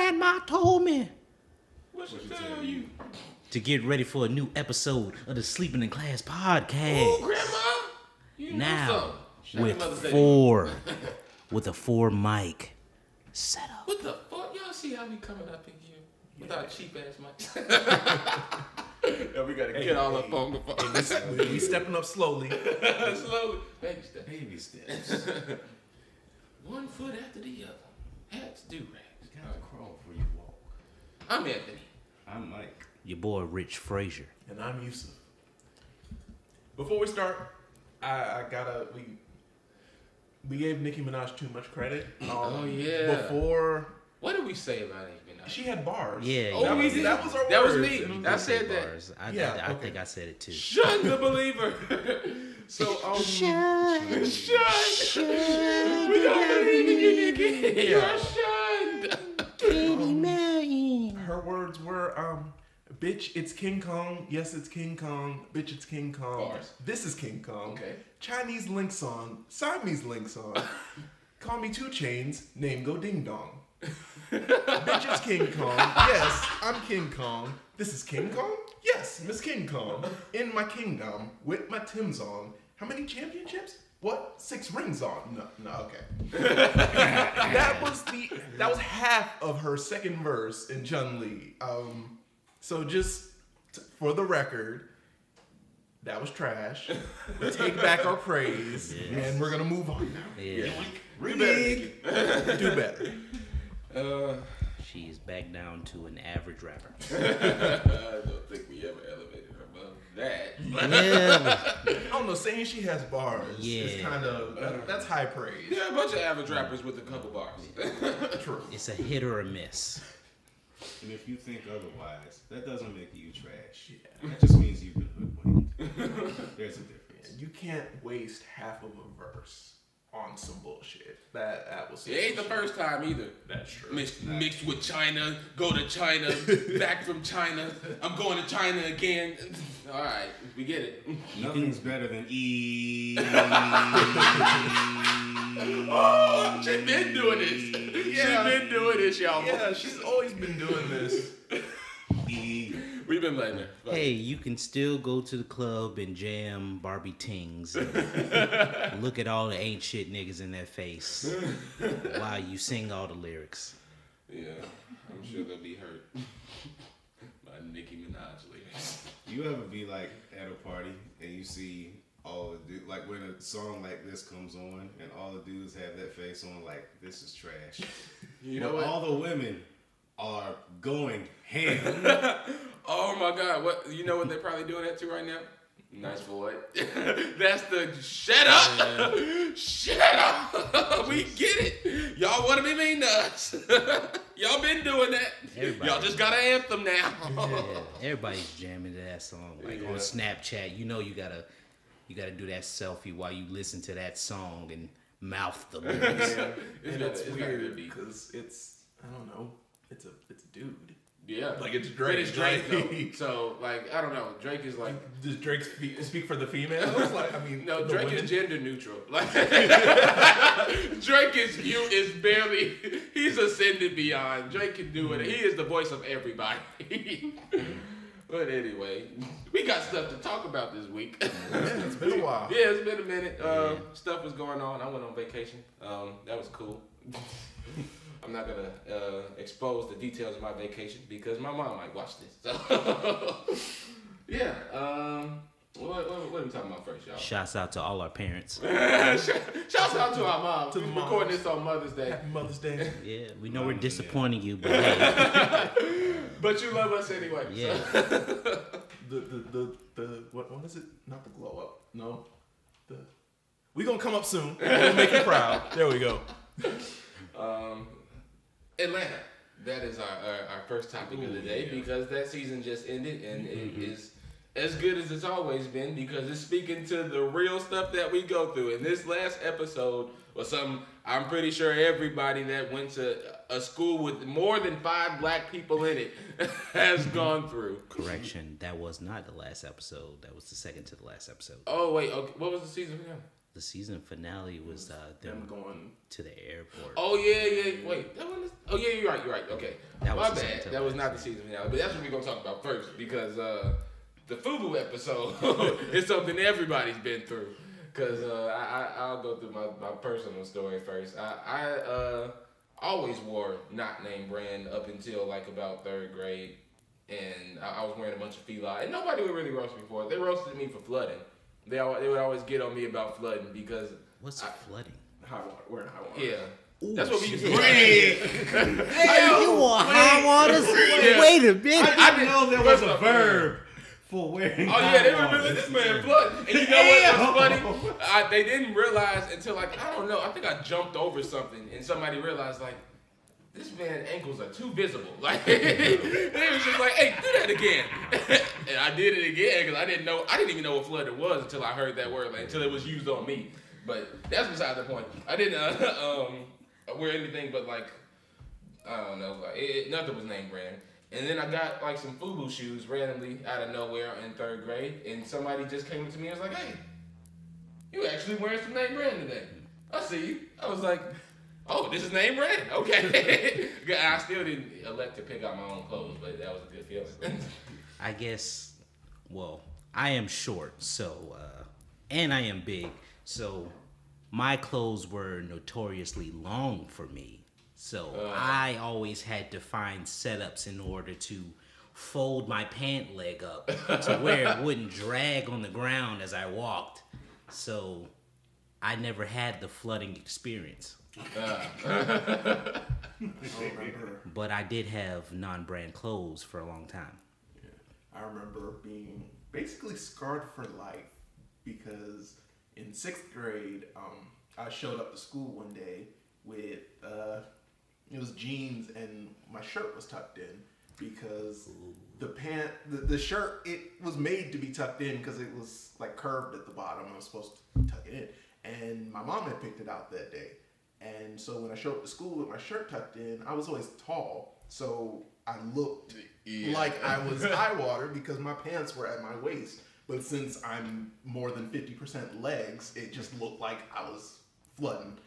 grandma told me What she tell you? to get ready for a new episode of the Sleeping in Class podcast. Oh, grandma. You Now know with a 4 mic setup. What the fuck? Y'all see how we coming up in here with our cheap ass mics? Yeah, we gotta get all up on the phone. We stepping up slowly. Slowly. Baby steps. Baby steps. One foot after the other. Hats, do-rags. You gotta crawl before you walk. I'm Anthony. I'm Mike. Your boy Rich Frazier. And I'm Yusuf. Before we start, I gotta we gave Nicki Minaj too much credit. Oh yeah. Before what did we say about Nicki Minaj? she had bars. Yeah, Oh, yeah. we did. That was our That was words. me. I said that. I think I said it too. Shun the believer. So Shun. We don't believe in you, Nicki. You're shunned. Her words were bitch, it's King Kong. Yes, it's King Kong. Bitch, it's King Kong. Bars. This is King Kong. Okay. Chinese link song. Siamese link song. Call me 2 Chains. Name go ding dong. Bitch, it's King Kong. Yes, I'm King Kong. This is King Kong? Yes, Miss King Kong. In my kingdom, with my Timbs on. How many championships? What? 6 rings on? No, okay. that was half of her second verse in Chun-Li. So just for the record, that was trash. Take back our praise, and we're gonna move on now. Yeah. Do better. She's back down to an average rapper. I don't think we ever elevated her above that. Yeah. I don't know, saying she has bars is Yeah. kind of, that's high praise. Yeah, a bunch of average rappers with a couple bars. True. It's a hit or a miss. And if you think otherwise, that doesn't make you trash. Yeah. That just means you've been hoodwinked. There's a difference. You can't waste half of a verse on some bullshit. That was. It ain't the first time either. That's true. Mixed with China, go to China, back from China. I'm going to China again. All right, we get it. Nothing's better than E. Oh, she been doing this. Yeah. She been doing this, y'all. Yeah, she's always been doing this. E. We've been letting her. Hey, you can still go to the club and jam Barbie Tings. Look at all the ain't shit niggas in their face while you sing all the lyrics. Yeah, I'm sure they'll be hurt by Nicki Minaj lyrics. You ever be like at a party and you see all the dudes, like when a song like this comes on and all the dudes have that face on like, this is trash. You know but what? all the women are going ham. Oh my God! What you know? What they're probably doing that to right now? Nice boy. That's the shut up. Shut up. We get it. Y'all want to be mean to us. Y'all been doing that. Everybody. Y'all just got an anthem now. Yeah, everybody's jamming to that song. Like on Snapchat, you know you gotta do that selfie while you listen to that song and mouth the lyrics. And it's weird beat. because it's, I don't know, it's a dude. Yeah, Like it's but Drake. it's Drake though. So like I don't know. Drake is like Does Drake speak for the females? Like, I mean, no. the Drake women? is gender neutral. Like Drake is barely. He's ascended beyond. Drake can do it. He is the voice of everybody. But anyway, we got stuff to talk about this week. Yeah, it's been a while. Yeah, it's been a minute. Stuff was going on. I went on vacation. That was cool. I'm not gonna expose the details of my vacation because my mom might watch this. So yeah. What are we talking about first, y'all? Shouts out to all our parents. Shouts out to our moms. To the We're moms. recording this on Mother's Day. Happy Mother's Day. Yeah, we know we're disappointing you, but hey, But you love us anyway. yeah. The what is it? Not the glow up. No. We gonna come up soon. We're gonna make you proud. There we go. Atlanta. That is our first topic of the day because that season just ended and it is as good as it's always been because it's speaking to the real stuff that we go through. And this last episode was something I'm pretty sure everybody that went to a school with more than 5 black people in it has gone through. Correction, that was not the last episode. That was the second to the last episode. Oh, wait. Okay. What was the season again? The season finale was them going to the airport. Oh yeah. Wait, that one is. Oh yeah, you're right. Okay, That my was the bad. same That was time. not the season finale, but that's what we're gonna talk about first because the FUBU episode is something everybody's been through. Cause I'll go through my personal story first. I always wore not name brand up until like about 3rd grade, and I was wearing a bunch of Fila, and nobody would really roast me for it. They roasted me for flooding. They would always get on me about flooding because What's flooding? high water. We're in high water. yeah. Ooh, That's what we used to shit. do. Hey, you want high waters? Wait a minute. I didn't know there was first a off, verb for wearing. Oh yeah, they were really this man flooding. And you know what was funny? They didn't realize until like I don't know. I think I jumped over something and somebody realized like this man's ankles are too visible. Like they was just like, hey, do that again. And I did it again because I didn't even know what flooded was until I heard that word, like, until it was used on me. But that's beside the point. I didn't wear anything but like I don't know, like nothing was name brand. And then I got like some FUBU shoes randomly out of nowhere in 3rd grade, and somebody just came up to me and was like, "Hey, you actually wearing some name brand today? I see you." I was like, "Oh, this is name brand, okay." I still didn't elect to pick out my own clothes, but that was a good feeling. I guess, well, I am short, so, and I am big, so my clothes were notoriously long for me. So I always had to find setups in order to fold my pant leg up to where it wouldn't drag on the ground as I walked. So I never had the flooding experience. I remember. But I did have non-brand clothes for a long time. I remember being basically scarred for life because in 6th grade, I showed up to school one day with it was jeans and my shirt was tucked in because the shirt, it was made to be tucked in because it was like curved at the bottom. I was supposed to tuck it in, and my mom had picked it out that day. And so when I showed up to school with my shirt tucked in, I was always tall, so I looked like I was high water because my pants were at my waist. But since I'm more than 50% legs, it just looked like I was flooding.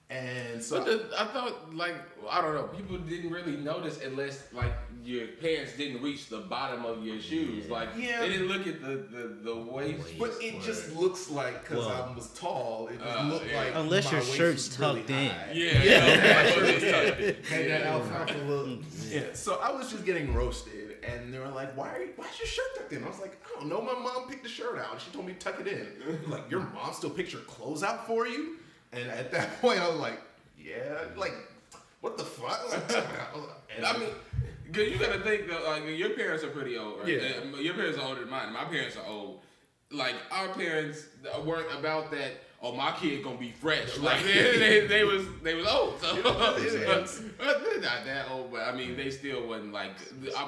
And so I thought, like, I don't know, people didn't really notice unless, like, your pants didn't reach the bottom of your shoes. Like, Yeah. they didn't look at the waist. but it just looks like, because I was tall, it just looked like Unless my your waist shirt's was really tucked in. high. Yeah. Made that outfit a little. Yeah. So I was just getting roasted, and they were like, "Why's your shirt tucked in?" I was like, "I don't know. My mom picked the shirt out. She told me to tuck it in." Like, your mom still picks your clothes out for you? And at that point, I was like, "Yeah, like, what the fuck?" And I mean, cause you gotta think that like your parents are pretty old, right? Yeah. Your parents are older than mine. My parents are old. Like our parents weren't about that. Oh, my kid gonna be fresh. Like they was old. So they're not that old, but I mean they still wasn't like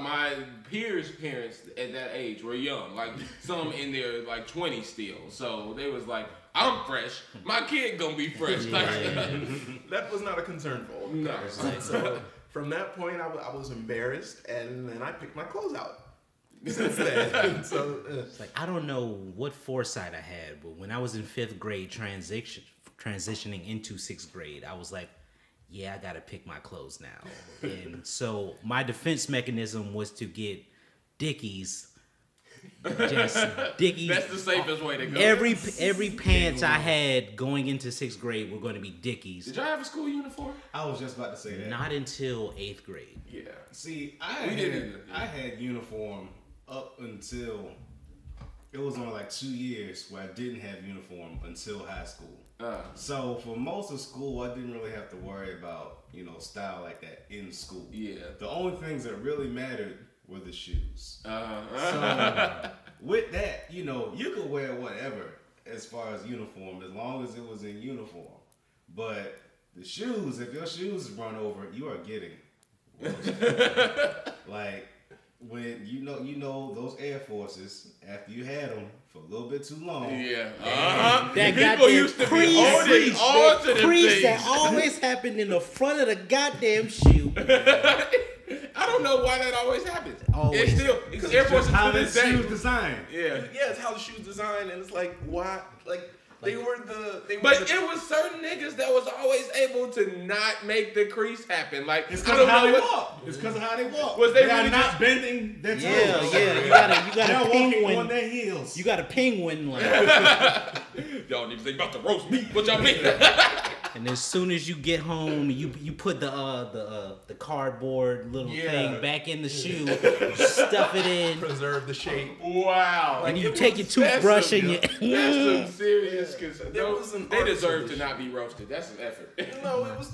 my peers' parents at that age were young. Like some in their like 20s still. So they was like, I'm fresh. My kid gonna be fresh. that was not a concern for old guys. So from that point, I was embarrassed, and then I picked my clothes out. Since then, so It's like, I don't know what foresight I had, but when I was in 5th grade transitioning into 6th grade, I was like, yeah, I gotta pick my clothes now. And so my defense mechanism was to get Dickies. Just Dickies. That's the safest way to go. Every pants I had going into 6th grade were going to be Dickies. Did y'all have a school uniform? I was just about to say that. Not until 8th grade. Yeah. See, didn't. I had uniform up until it was on like 2 years where I didn't have uniform until high school. So for most of school, I didn't really have to worry about style like that in school. Yeah. The only things that really mattered were the shoes. So with that, you could wear whatever as far as uniform as long as it was in uniform. But the shoes, if your shoes run over, you are getting like. When you know those Air Forces, after you had them for a little bit too long. Yeah. That People used to be holding on to them crease things. that always happened in the front of the goddamn shoe. I don't know why that always happens. Always. It's still because Air Force How to that this day. shoe's designed. Yeah. yeah, it's how the shoe's designed, and it's like, why? Like, They were the. But it was certain niggas that was always able to not make the crease happen. Like it's because of how they walk. It's because of how they walk. Was they are really not just bending their toes? Yeah. You got a penguin on their heels. You got a penguin like. Y'all niggas ain't about to roast me. What y'all mean? And as soon as you get home, you put the cardboard little thing back in the shoe, stuff it in, preserve the shape. Wow! And you take your toothbrush and that's some serious. They deserve to not be roasted. That's some effort. No, it was.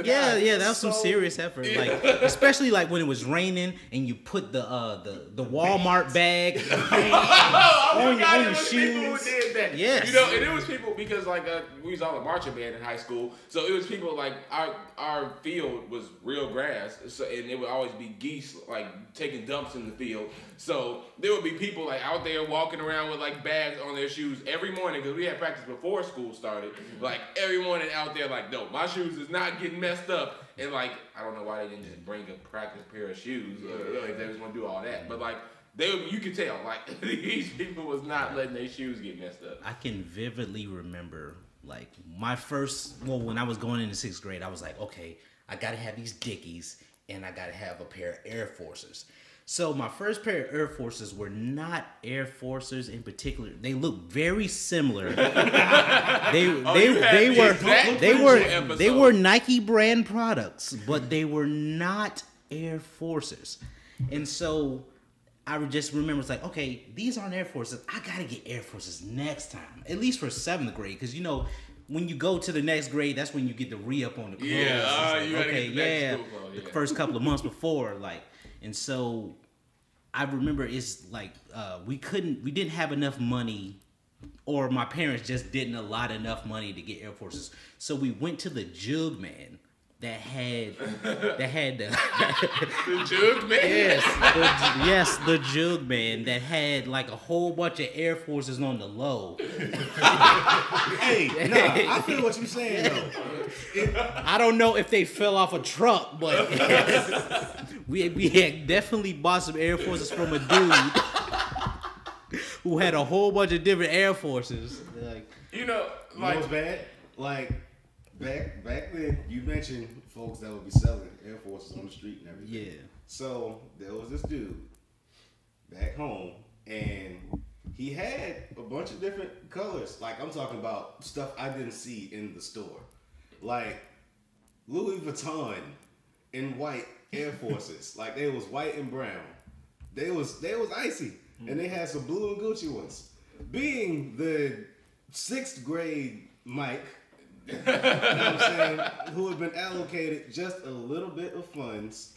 Yeah, that was some serious effort. Like especially like when it was raining and you put the Walmart bag on your shoes. People who did that. Yes. You know, and it was people because like we was all a marching band in high school, so it was people like our field was real grass, so and it would always be geese like taking dumps in the field. So there would be people like out there walking around with like bags on their shoes every morning because we had practice before school started. Like every morning out there, like no, my shoes is not getting messed up. And like I don't know why they didn't just bring a practice pair of shoes if they was gonna do all that, but like. You could tell, like, these people was not letting their shoes get messed up. I can vividly remember, like, when I was going into 6th grade, I was like, okay, I gotta have these Dickies, and I gotta have a pair of Air Forces. So my first pair of Air Forces were not Air Forces in particular. They looked very similar. They were Nike brand products, but they were not Air Forces. And so I would just remember it's like, okay, these aren't Air Forces. I gotta get Air Forces next time, at least for 7th grade, because you know when you go to the next grade, that's when you get the re-up on the clothes. Yeah, you gotta get the next school clothes, the first couple of months before, like, and so I remember it's like we didn't have enough money, or my parents just didn't allot enough money to get Air Forces, so we went to the Jug Man. That had the the Jug Man. Yes, the Jug Man that had like a whole bunch of Air Forces on the low. Hey, nah, I feel what you're saying though. I don't know if they fell off a truck, but we had definitely bought some Air Forces from a dude who had a whole bunch of different Air Forces. Like, you know what's bad? Like. Back then, you mentioned folks that would be selling Air Forces on the street and everything. Yeah. So there was this dude back home, and he had a bunch of different colors. Like I'm talking about stuff I didn't see in the store, like Louis Vuitton in white Air Forces. Like they was white and brown. They was icy, and they had some blue and Gucci ones. Being the 6th grade Mike. You know what I'm saying? Who had been allocated just a little bit of funds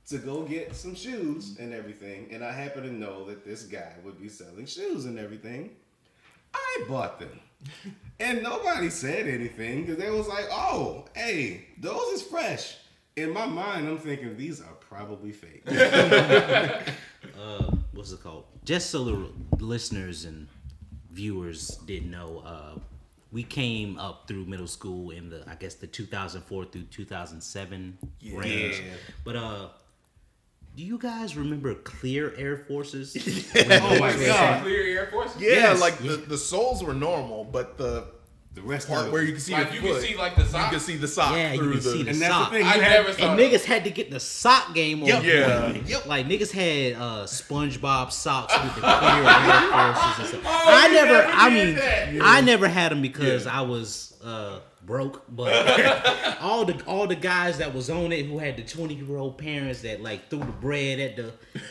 to go get some shoes and everything, and I happen to know that this guy would be selling shoes and everything. I bought them, and nobody said anything because they was like, "Oh, hey, those is fresh." In my mind, I'm thinking these are probably fake. What's it called? Just so the listeners and viewers didn't know. We came up through middle school in the 2004 through 2007 range. But do you guys remember clear Air Forces? Oh my God, clear Air Forces? Yeah, yes. like the soles were normal, but the rest part where you can see like your you foot, can see like the sock. you can see the sock Yeah, through you can see the and sock. that's the thing. I never saw And that. niggas had to get the sock game on. Yeah. Yep. Like niggas had SpongeBob socks with the clear Air Forces and stuff. I never had them because I was broke, but all the guys that was on it who had the 20-year-old parents that like threw the bread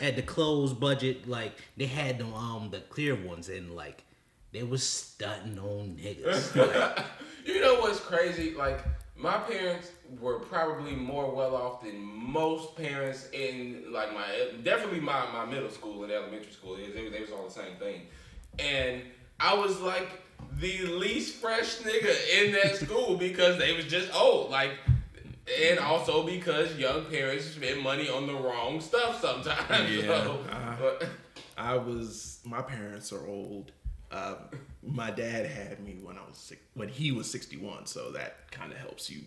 at the clothes budget, like they had them the clear ones, and like they was stunting on niggas. Like, you know what's crazy? Like my parents were probably more well off than most parents in like my middle school and elementary school. They was all the same thing, and I was like the least fresh nigga in that school because they was just old, like, and also because young parents spend money on the wrong stuff sometimes. Yeah. So, My parents are old. My dad had me when he was 61, so that kind of helps you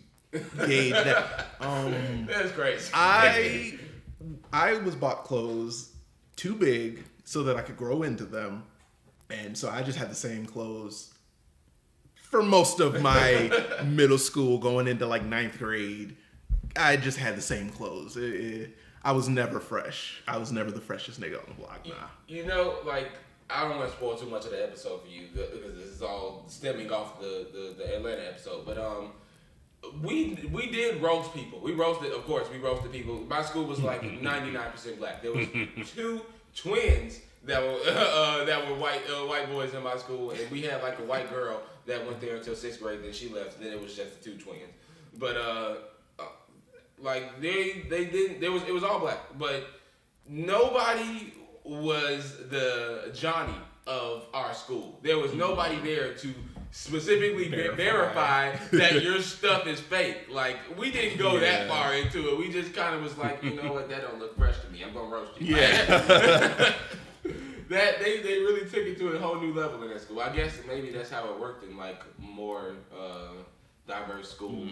gauge that. That's crazy. I was bought clothes too big so that I could grow into them, and so I just had the same clothes for most of my middle school, going into like 9th grade, I just had the same clothes. I was never fresh. I was never the freshest nigga on the block. Nah. You know, like, I don't want to spoil too much of the episode for you because this is all stemming off the Atlanta episode. But we did roast people. We roasted people. My school was like 99% black. There was 2 twins that were white boys in my school, and we had like a white girl that went there until 6th grade. Then she left. Then it was just the 2 twins. But like they didn't. It was all black, but nobody was the Johnny of our school. There was nobody there to specifically verify that your stuff is fake. Like, we didn't go that far into it. We just kind of was like, you know what, that don't look fresh to me. I'm gonna roast you. Yeah. That they really took it to a whole new level in that school. I guess maybe that's how it worked in like more diverse schools.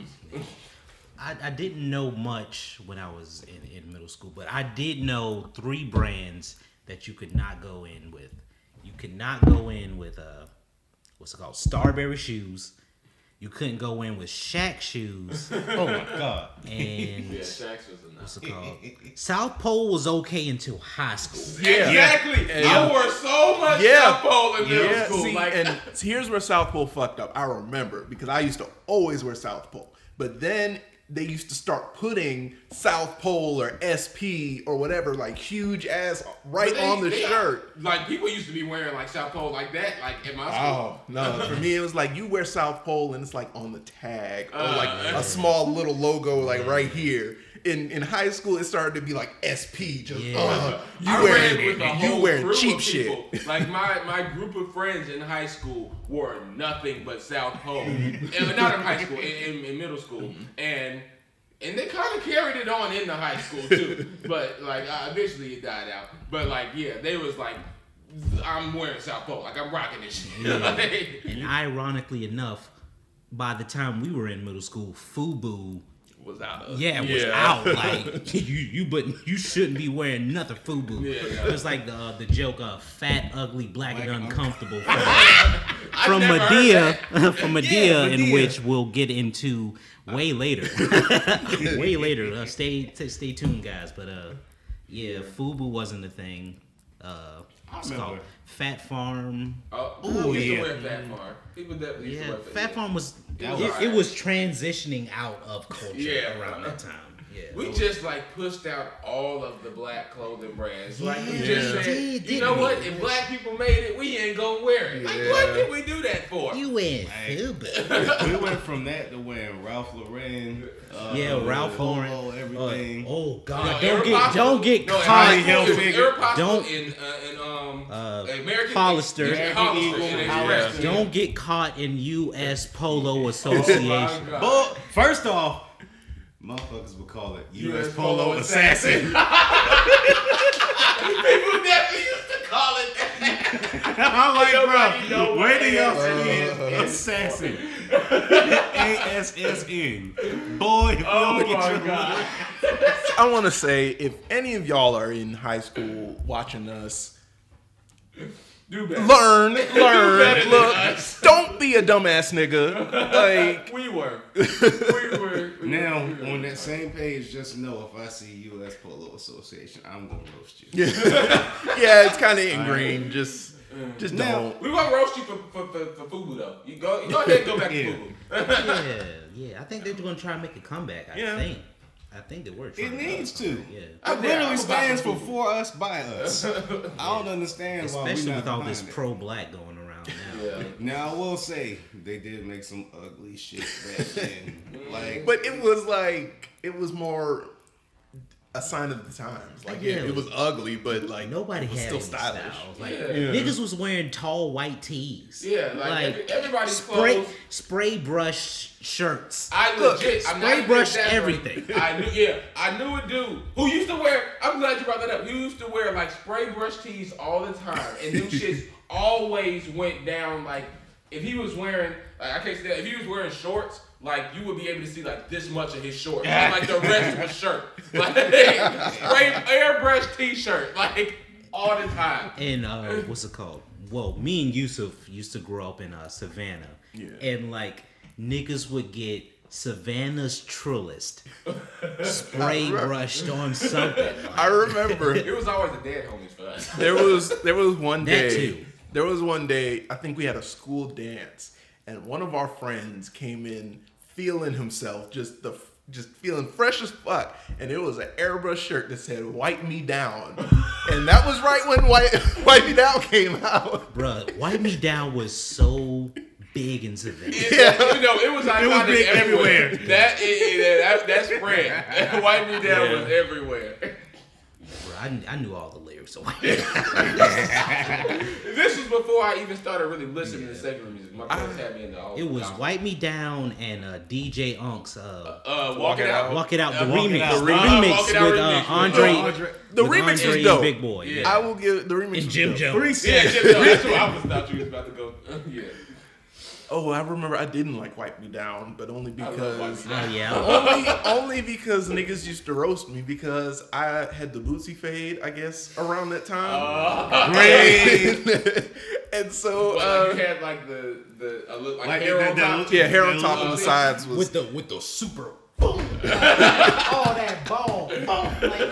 I didn't know much when I was in middle school, but I did know 3 brands that you could not go in with. You could not go in with what's it called? Starberry shoes. You couldn't go in with Shaq shoes. Oh my God. And Shaq's was enough. what's it called? South Pole was okay until high school. Yeah. Exactly. I wore so much South Pole in middle school. See, and here's where South Pole fucked up. I remember because I used to always wear South Pole, but then they used to start putting South Pole or SP or whatever, like huge ass on the shirt. Like, people used to be wearing like South Pole like that, like in my school. Oh, no. For me, it was like you wear South Pole and it's like on the tag or like a small little logo like right here. In high school, it started to be like SP. Just you wearing cheap shit. Like my group of friends in high school wore nothing but South Pole. And not in high school, in middle school, and they kind of carried it on into high school too. But like eventually it died out. But like they was like, I'm wearing South Pole, like I'm rocking this shit. Yeah. And ironically enough, by the time we were in middle school, FUBU was out. Was out. Like you shouldn't be wearing nothing FUBU. Yeah. It's like the joke of fat, ugly, black and uncomfortable from Medea, in which we'll get into way later. Way later. Stay tuned, guys. But FUBU wasn't a thing. It's called Fat Farm. People used to wear Fat Farm. People definitely used to wear Fat Farm was it was transitioning out of culture around that time. Yeah. We just like pushed out all of the black clothing brands. Like we just said, you know what? If black people made it, we ain't gonna wear it. Like what did we do that for? You win. We went from that to wearing Ralph Lauren. Ralph Lauren, Polo, everything. Oh God! Don't get caught. Don't in American Hollister. Hollister. Don't get caught in U.S. Polo Association. But first off, motherfuckers would call it U.S. Polo Assassin. People definitely used to call it that. I'm like, bro, where do y'all see Assassin? ASSN. Boy, if you don't get your I want to say, if any of y'all are in high school watching us, learn. Look, don't be a dumbass nigga. Like we were. Now, on that same page, just know if I see U.S. Polo Association, I'm gonna roast you. Yeah, it's kind of ingrained. Just don't. We won't roast you for FUBU though. You go ahead and go back to FUBU. Yeah. I think they're gonna try and make a comeback. I think it works. It needs to. Yeah. It literally stands for us, by us. I don't understand why we especially not with all this behind it. pro-black going around now. Yeah. Now I will say they did make some ugly shit back then. But it was more a sign of the times. Like it was ugly, but like nobody it was had still any stylish. styles. Like niggas was wearing tall white tees. Yeah, like everybody's clothes. Spray brush shirts. Spray brush everything. I knew a dude who used to wear. I'm glad you brought that up. He used to wear like spray brush tees all the time, and them shits always went down. Like if he was wearing, I can't say that. If he was wearing shorts, like you would be able to see like this much of his shorts, like the rest of his shirt, like spray airbrush t-shirt, like all the time. And what's it called? well, me and Yusuf used to grow up in Savannah. Yeah. And like niggas would get Savannah's Trillist spray brushed on something. I remember It was always the dead homies for us. there was one day. That too. There was one day, I think we had a school dance, and one of our friends came in feeling himself, just feeling fresh as fuck, and it was an airbrush shirt that said "Wipe Me Down," and that was right when Wipe Me Down came out. Bruh, Wipe Me Down was so big in Savannah. Yeah. You know, it was iconic big everywhere. everywhere. That spread. Wipe Me Down was everywhere. Bruh, I knew all the lyrics. So This was before I even started really listening to secular music. My parents had me into all. it was Wipe Me Down and DJ Unk's Walk It Out. Walk It Out, the Walk It remix. Out. The Walk remix It Out with remix. Andre. The with remix Andre was and dope. Big Boy. Yeah. I will give the remix And was Jim dope. Jones. Yeah, that's what I thought you was about to go. Yeah. Oh, I remember I didn't like Wipe Me Down, but only I love Wipe because Me Down. Oh yeah. only because niggas used to roast me because I had the Bootsy fade, I guess, around that time. And so Well, you had like the look like Like hair that- on that top. look- yeah, hair on top and the sides was with the super boom. All that ball, like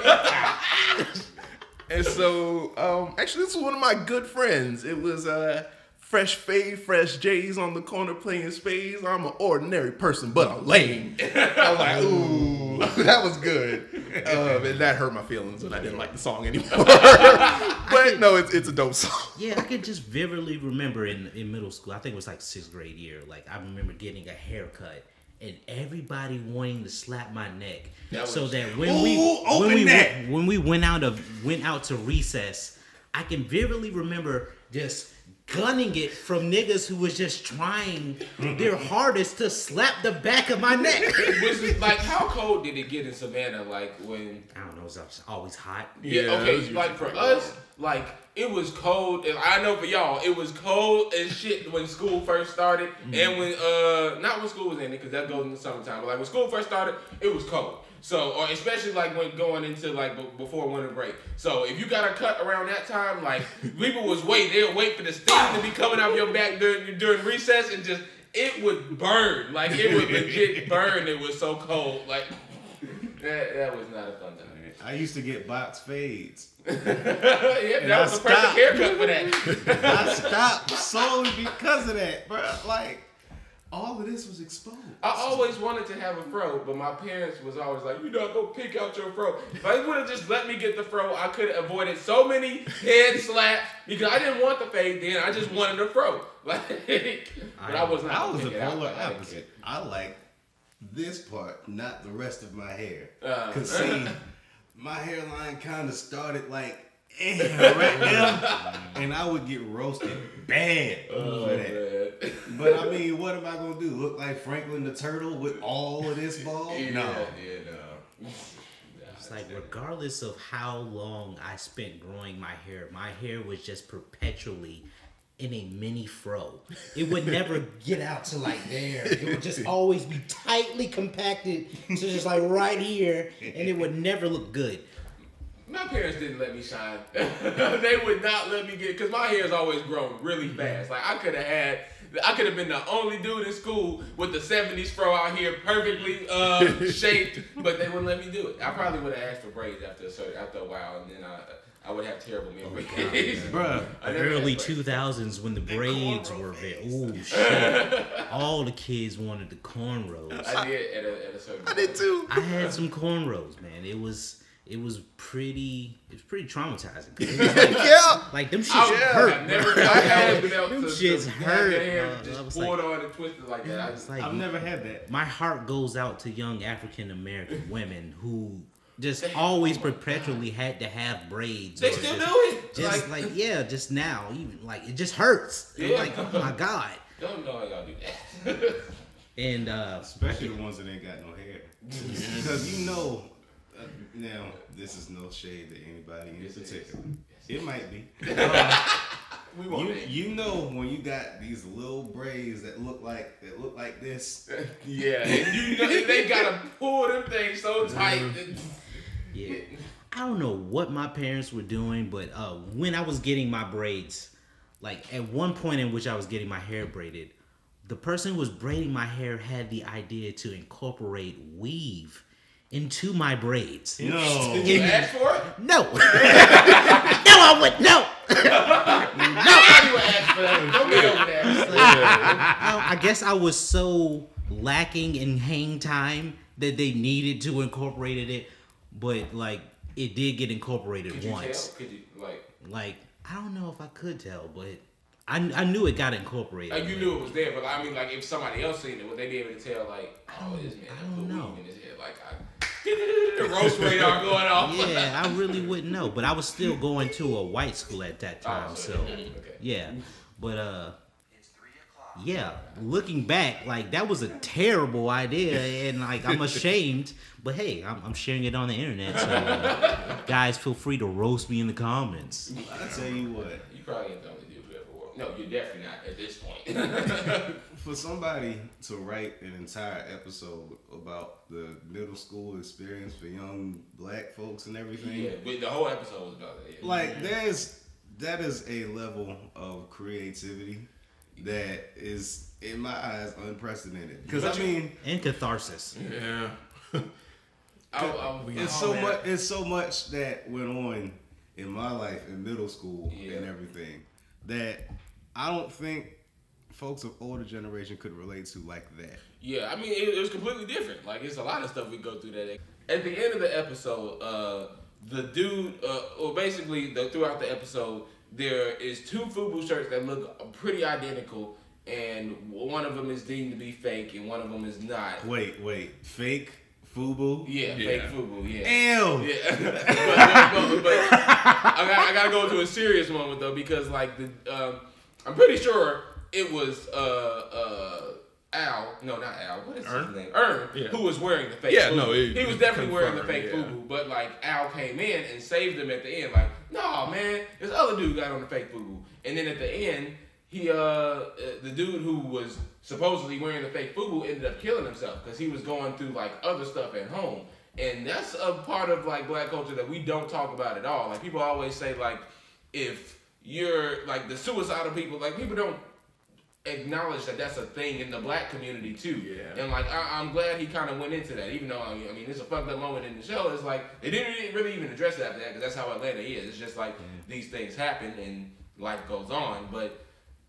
that. And so actually this was one of my good friends. It was Fresh Fade, Fresh J's on the corner playing spades. I'm an ordinary person, but I'm lame. I was like, ooh, that was good. And that hurt my feelings when I didn't like the song anymore. But no, it's a dope song. Yeah, I could just vividly remember in middle school. I think it was like 6th grade year. Like I remember getting a haircut and everybody wanting to slap my neck, so that when we went out to recess, I can vividly remember just gunning it from niggas who was just trying their hardest to slap the back of my neck. Which is like, how cold did it get in Savannah? Like when I don't know, it was always hot. Yeah, Yeah, it okay. was Like for usually us, like it was cold, and I know for y'all, it was cold as shit when school first started, and when not when school was ending, because that goes in the summertime. But like when school first started, it was cold. So, or especially like when going into like before winter break. So if you got a cut around that time, like people was they'll wait for the steam to be coming out your back during recess, and just it would burn, like it would legit burn. It was so cold, like that was not a fun time. I used to get box fades. Yeah, And that I was the perfect stopped. haircut for that. I stopped solely because of that, bro. Like, all of this was exposed. I always wanted to have a fro, but my parents was always like, "You not gonna pick out your fro." If I would have just let me get the fro, I could have avoided so many head slaps because I didn't want the fade then. I just wanted a fro. Like, but I was not. I was gonna the pick it out. polar I didn't opposite. I like this part, not the rest of my hair. Uh. Cause see, my hairline kind of started like right there, and I would get roasted bad for that. Man. But I mean, what am I gonna do? Look like Franklin the Turtle with all of this ball? Yeah, No. no. It's like regardless of how long I spent growing my hair was just perpetually in a mini fro. It would never get out to like there. It would just always be tightly compacted to just like right here, and it would never look good. My parents didn't let me shine. They would not let me get, because my hair's always grown really fast. Like I could have been the only dude in school with the 70s fro out here perfectly shaped, but they wouldn't let me do it. I probably would have asked for braids after a while, and then I would have terrible memories. Bruh. I never Early had braids. 2000s when the braids were very, ooh shit. All the kids wanted the cornrows. I did at a certain I did too. I had some cornrows, man. It was pretty traumatizing. It was like, Yeah. like them shits I've hurt. never bro. been able Them to shits have hurt, your hair bro. I just was pulled like- on and twisted like that. I It's just like I've never had that. my heart goes out to young African American women who just always perpetually had to have braids. they or still just, do it. Just like yeah, just now, even like it just hurts. Yeah. Like oh my god. Don't know how y'all do that. And Especially the ones that ain't got no hair. Because you know, now this is no shade to anybody in Yes, it is. particular. It might be. We want it. You know when you got these little braids that look like this. Yeah, and you know they gotta pull them things so tight. yeah, I don't know what my parents were doing, but when I was getting my braids, like at one point in which I was getting my hair braided, the person who was braiding my hair had the idea to incorporate weave into my braids. No. Did you ask for it? No. No, I would no. Nobody would ask for that. Don't get over there. I guess I was so lacking in hang time that they needed to incorporate it, but like it did get incorporated Could you once. tell? Could you Like I don't know if I could tell, but I knew it got incorporated. like you knew it was there, but I mean, like if somebody else seen it, would they be able to tell? Like, oh, this man put weave in his head. Like, the roast radar going off. Yeah, I really wouldn't know, but I was still going to a white school at that time, so okay. yeah. But yeah, looking back, like that was a terrible idea, and like I'm ashamed. But hey, I'm sharing it on the internet, so guys, feel free to roast me in the comments. I tell you what, You probably ain't the only dude who ever wore. No, you're definitely not at this point. for somebody to write an entire episode about the middle school experience for young black folks and everything, Yeah, but the whole episode was about that. Yeah. like that is a level of creativity that is, in my eyes, unprecedented. Because I mean, And catharsis. Yeah. it's so much that went on in my life in middle school and everything that I don't think folks of older generation could relate to like that. Yeah, I mean, it was completely different. Like, it's a lot of stuff we go through that. At the end of the episode, the dude, basically, throughout the episode, there is 2 FUBU shirts that look pretty identical, and one of them is deemed to be fake, and one of them is not. Wait, fake FUBU? Yeah, fake FUBU, yeah. Ew! Yeah. but I gotta go to a serious moment, though, because, like, I'm pretty sure it was, Al, no, not Al, what is his name? Ern, who was wearing the fake FUBU. No, he was definitely wearing the fake FUBU, but like Al came in and saved him at the end, like, no man, this other dude got on the fake FUBU. And then at the end, he the dude who was supposedly wearing the fake FUBU ended up killing himself because he was going through like other stuff at home. And that's a part of like black culture that we don't talk about at all. Like people always say like if you're like the suicidal people, like people don't acknowledge that that's a thing in the black community too. Yeah. And like I'm glad he kind of went into that, even though I mean it's a fucked up moment in the show. It's like they didn't really even address it after that because that's how Atlanta is. It's just like these things happen and life goes on, but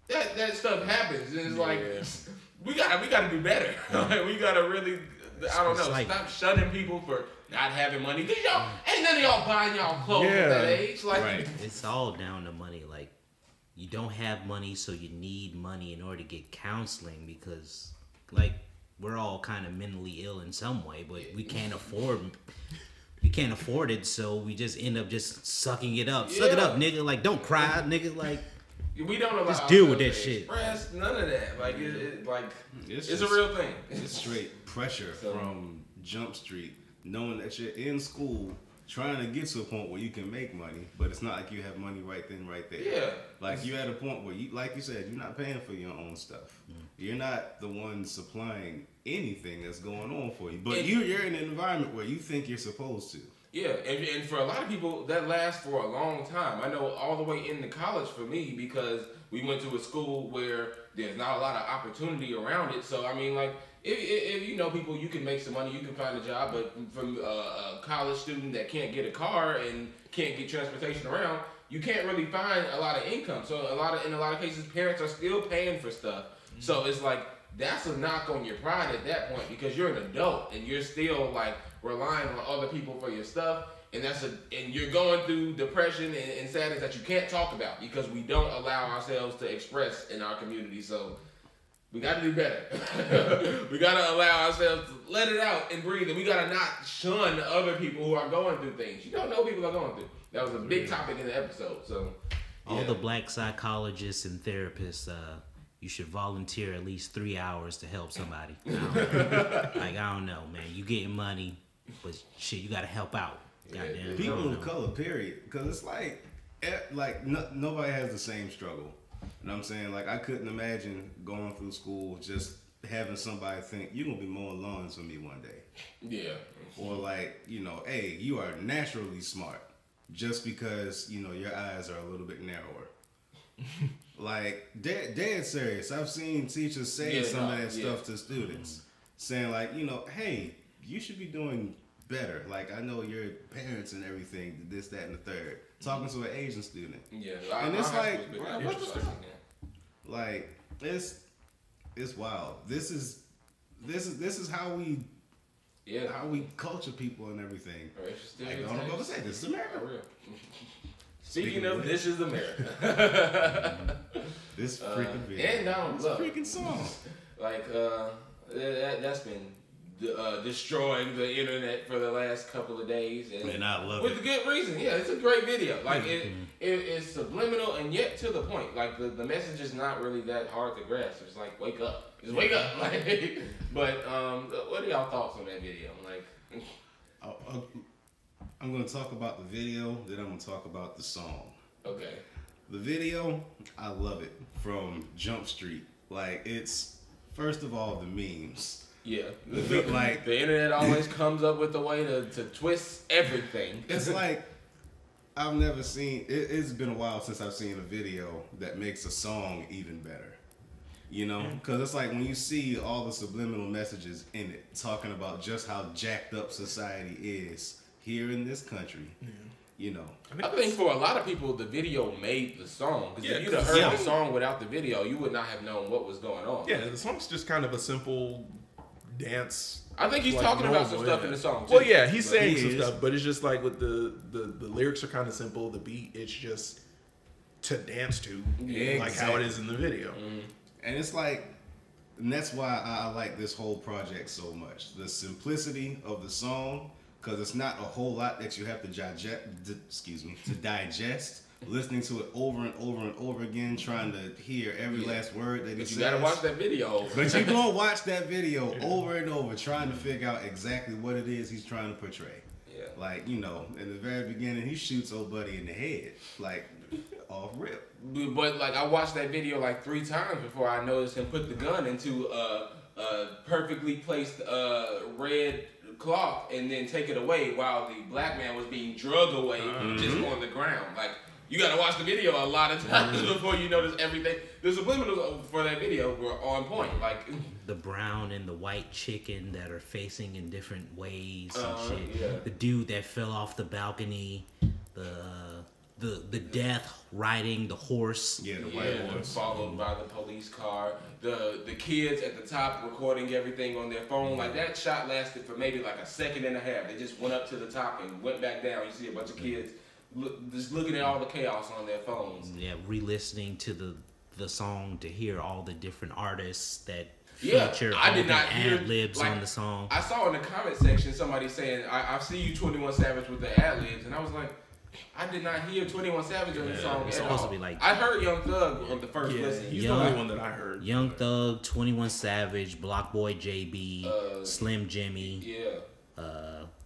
that stuff happens and it's like we gotta do better. Like, we gotta really I don't know stop shunning people for not having money because y'all ain't none of y'all buying y'all clothes at that age. Like it's all down to money. Like you don't have money, so you need money in order to get counseling because, like, we're all kind of mentally ill in some way, but we can't afford it, so we just end up just sucking it up. Suck it up, nigga. Like, don't cry, nigga. Like, we don't allow just deal with that shit. Express none of that. Like, it's a real thing. It's straight pressure from Jump Street, knowing that you're in school. Trying to get to a point where you can make money, but it's not like you have money right then, right there. Yeah. Like you're at a point where you, like you said, you're not paying for your own stuff. You're not the one supplying anything that's going on for you. But you're in an environment where you think you're supposed to. Yeah, and for a lot of people, that lasts for a long time. I know all the way into college for me because we went to a school where there's not a lot of opportunity around it. So, I mean, like, if you know people, you can make some money, you can find a job, but from a college student that can't get a car and can't get transportation around, you can't really find a lot of income. So in a lot of cases, parents are still paying for stuff. So it's like, that's a knock on your pride at that point because you're an adult and you're still like relying on other people for your stuff. And and you're going through depression and sadness that you can't talk about because we don't allow ourselves to express in our community. So we got to do better. We got to allow ourselves to let it out and breathe. And we got to not shun other people who are going through things. You don't know what people are going through. That was a big topic in the episode. So all the black psychologists and therapists, you should volunteer at least 3 hours to help somebody. I don't know, man. You getting money, but shit, you got to help out. Goddamn. People of color, period. Because it's like nobody has the same struggle. You know what I'm saying? Like, I couldn't imagine going through school just having somebody think, you're going to be mowing lawns for me one day. Yeah. Or like, you know, hey, you are naturally smart just because, you know, your eyes are a little bit narrower. Like, dead serious. I've seen teachers say some of that stuff to students. Saying, like, you know, hey, you should be doing better. Like, I know your parents and everything, this, that, and the third. Talking to an Asian student. Yeah. And it's like, like, it's wild. This is how we how we culture people and everything. Like, I'm gonna say this is America. Speaking of, this is America. This freaking video. And this freaking song. Like that's been destroying the internet for the last couple of days, and I love with a good reason. Yeah, it's a great video. Like it's subliminal and yet to the point. Like the message is not really that hard to grasp. It's like wake up, just wake up. Like, but what are y'all thoughts on that video? Like, I'm gonna talk about the video, then I'm gonna talk about the song. Okay. The video, I love it from Jump Street. Like, it's first of all the memes. Yeah, like the internet always comes up with a way to twist everything. It's like I've never seen. It's been a while since I've seen a video that makes a song even better. You know, because it's like when you see all the subliminal messages in it, talking about just how jacked up society is here in this country. Yeah. You know, I think for a lot of people, the video made the song. Because if you'd have heard the song without the video, you would not have known what was going on. Yeah, the song's just kind of a simple dance. I think he's talking about some stuff in the song too. Well, yeah, he's saying some stuff, but it's just like with the lyrics are kind of simple. The beat, it's just to dance to, like how it is in the video. Mm-hmm. And it's like, and that's why I like this whole project so much. The simplicity of the song. Because it's not a whole lot that you have to digest, listening to it over and over and over again, trying to hear every last word that he says. You gotta watch that video. But you're gonna watch that video over and over, trying to figure out exactly what it is he's trying to portray. Yeah. Like, you know, in the very beginning, he shoots old buddy in the head, like off rip. But like, I watched that video like 3 times before I noticed him put the gun into a perfectly placed red cloth and then take it away while the black man was being drugged away just on the ground. Like, you gotta watch the video a lot of times before you notice everything. The subliminals for that video were on point. Like the brown and the white chicken that are facing in different ways and shit. Yeah. The dude that fell off the balcony. The death riding the horse. Yeah, the white horse. Followed by the police car. The kids at the top recording everything on their phone. Like, that shot lasted for maybe like a second and a half. They just went up to the top and went back down. You see a bunch of kids just looking at all the chaos on their phones. Yeah, re-listening to the song to hear all the different artists that feature I did not hear ad-libs on the song. I saw in the comment section somebody saying, I see you 21 Savage with the ad-libs, and I was like, I did not hear 21 Savage on the song it's at supposed all. to be like, I heard Young Thug on the first listen. He's the only one that I heard. Young Thug, 21 Savage, Block Boy JB, Slim Jimmy,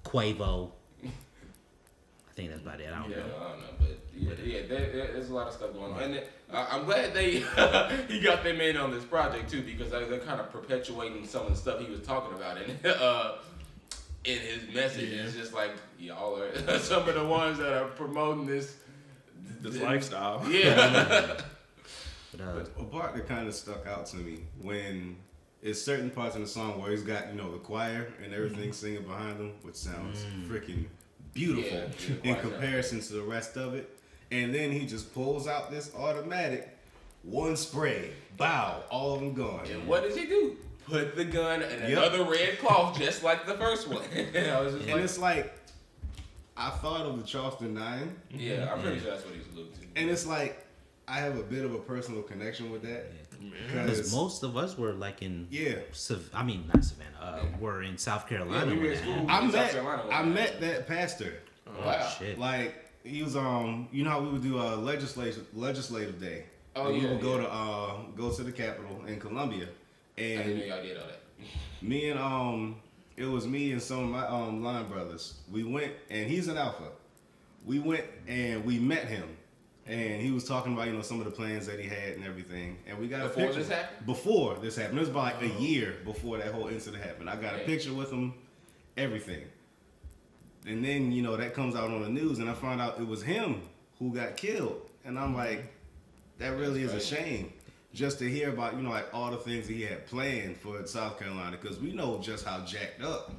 Quavo. I think that's about it. I don't know. I don't know, but there's a lot of stuff going on. And I'm glad he got them in on this project too, because they're kind of perpetuating some of the stuff he was talking about in his message. It's just like, y'all are some of the ones that are promoting this lifestyle. Yeah. But a part that kind of stuck out to me when it's certain parts in the song where he's got, you know, the choir and everything singing behind him, which sounds freaking beautiful in comparison to the rest of it. And then he just pulls out this automatic, one spray, bow, all of them gone. And what does he do? Put the gun in another red cloth, just like the first one. It's like, I thought of the Charleston 9. Yeah, I'm pretty sure that's what he's alluding to. And it's like, I have a bit of a personal connection with that. Because most of us were like in, not Savannah, were in South Carolina. Yeah, we were in school I met that pastor. Wow. Shit. Like, he was you know how we would do a legislative day. Oh, and we would go to the Capitol in Columbia. And I didn't know y'all did all that. Me and it was me and some of my line brothers. We went, and he's an alpha. We went and we met him, and he was talking about, you know, some of the plans that he had and everything. And we got a picture. Before this happened. It was about like a year before that whole incident happened. I got a picture with him, everything. And then, you know, that comes out on the news, and I found out it was him who got killed. And I'm like, that really is a shame. Just to hear about, like all the things that he had planned for South Carolina, because we know just how jacked up,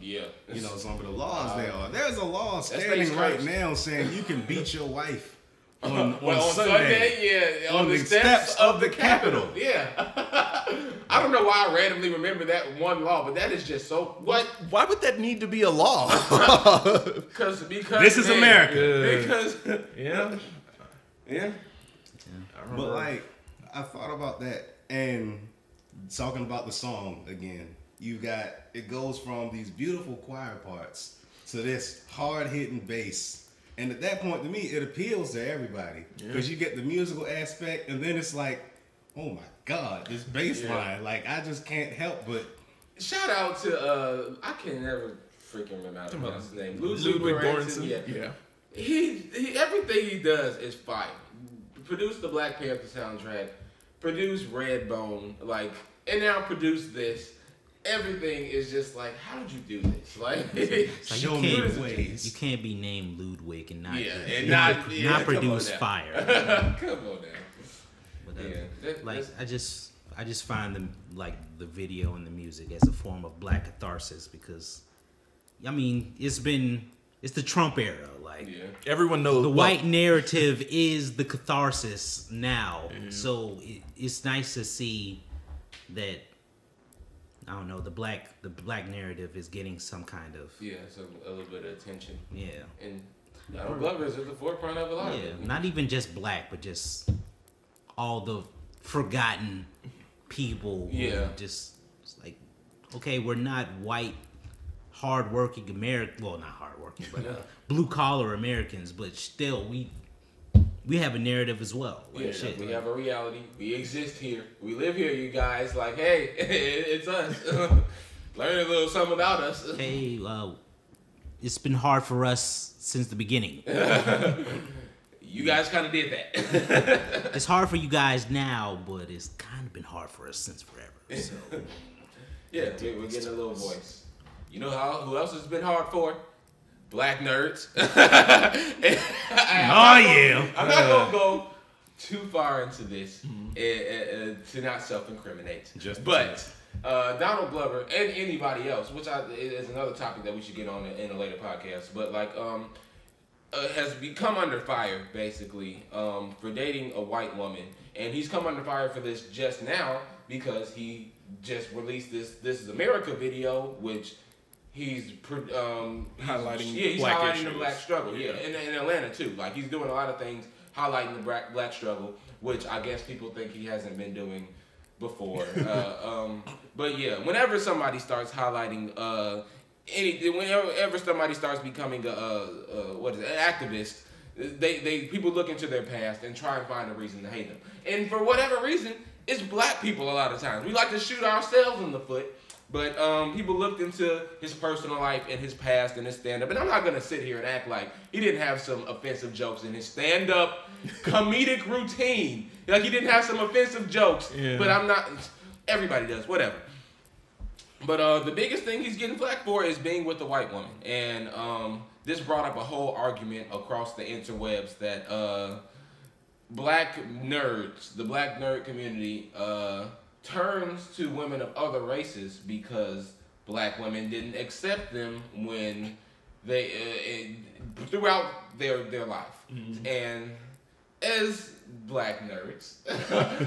some of the laws there are. There's a law standing right now saying you can beat your wife on Sunday, on the steps of the Capitol. Yeah. I don't know why I randomly remember that one law, but that is just so. What? Why would that need to be a law? Because this is America. Because yeah. But I thought about that, and talking about the song again, it goes from these beautiful choir parts to this hard-hitting bass. And at that point, to me, it appeals to everybody. Because you get the musical aspect, and then it's like, oh my God, this bass line. I just can't help but... Shout out to, I can never freaking remember how to pronounce his name. Ludwig Göransson. Yeah. He everything he does is fire. Produced the Black Panther soundtrack. Produced Redbone, and now produce this. Everything is just how did you do this? Show me ways. You can't be named Ludwig and not produce fire. Come on now. But, I just find the video and the music as a form of black catharsis because, it's the Trump era. Everyone knows the white narrative is the catharsis now. So it's nice to see that the black narrative is getting some kind of a little bit of attention. Yeah, and Donald Glover is at the forefront of a lot of it. Not even just black, but just all the forgotten people. Yeah, just okay, we're not white, hardworking American. Well, not hardworking, but blue collar Americans. But still, we have a narrative as well. We have a reality. We exist here. We live here, you guys. Hey, it's us. Learn a little something about us. Hey, it's been hard for us since the beginning. You guys kind of did that. It's hard for you guys now, but it's kind of been hard for us since forever. So. Yeah, we're getting a little voice. You know who else has been hard for? Black nerds. I'm not gonna go too far into this to not self-incriminate. But Donald Glover and anybody else, which is another topic that we should get on in a later podcast. But has become under fire basically for dating a white woman, and he's come under fire for this just now because he just released this "This Is America" video, which. He's highlighting the black struggle, in Atlanta too. He's doing a lot of things highlighting the black struggle, which I guess people think he hasn't been doing before. But yeah, whenever somebody starts highlighting whenever somebody starts becoming an activist, people look into their past and try and find a reason to hate them. And for whatever reason, it's black people a lot of times. We like to shoot ourselves in the foot. But people looked into his personal life and his past and his stand-up. And I'm not going to sit here and act like he didn't have some offensive jokes in his stand-up comedic routine. He didn't have some offensive jokes. Yeah. But I'm not... Everybody does. Whatever. But the biggest thing he's getting flack for is being with a white woman. And this brought up a whole argument across the interwebs that black nerds, the black nerd community... turns to women of other races because black women didn't accept them when they throughout their life. Mm-hmm. And as black nerds,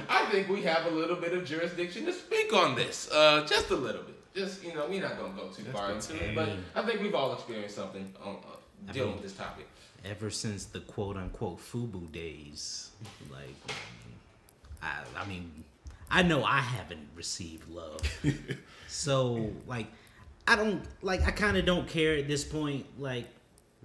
I think we have a little bit of jurisdiction to speak on this, just a little bit. Just we're not gonna go too far into it, but I think we've all experienced something dealing with this topic. Ever since the quote unquote FUBU days, I know I haven't received love. So, I kind of don't care at this point.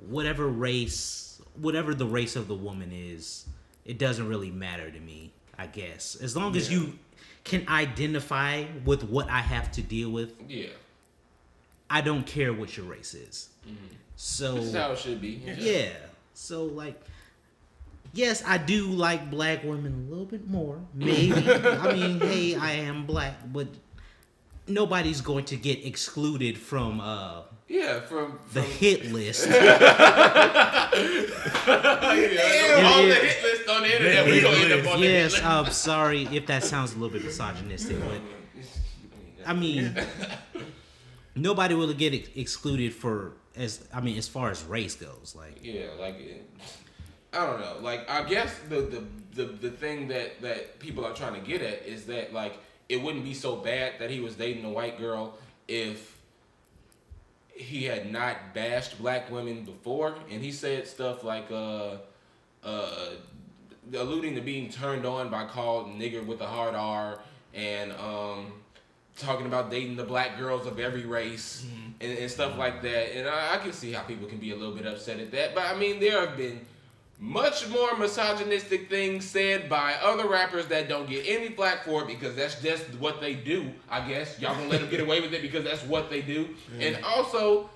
Whatever the race of the woman is, it doesn't really matter to me, I guess. As long as you can identify with what I have to deal with, I don't care what your race is. Mm-hmm. So, this is how it should be. Yeah. So, yes, I do like black women a little bit more, maybe. Hey, I am black, but nobody's going to get excluded from the hit list. The hit list on the internet, we gonna end up on Yes, I'm sorry if that sounds a little bit misogynistic, but I mean, nobody will get excluded as far as race goes. Like, yeah, like I don't know. Like, I guess the thing that people are trying to get at is that, like, it wouldn't be so bad that he was dating a white girl if he had not bashed black women before, and he said stuff like alluding to being turned on by called nigger with a hard R, and talking about dating the black girls of every race, and stuff like that. And I can see how people can be a little bit upset at that. But I mean, there have been much more misogynistic things said by other rappers that don't get any flack for it because that's just what they do, I guess. Y'all gonna let them get away with it because that's what they do. And also,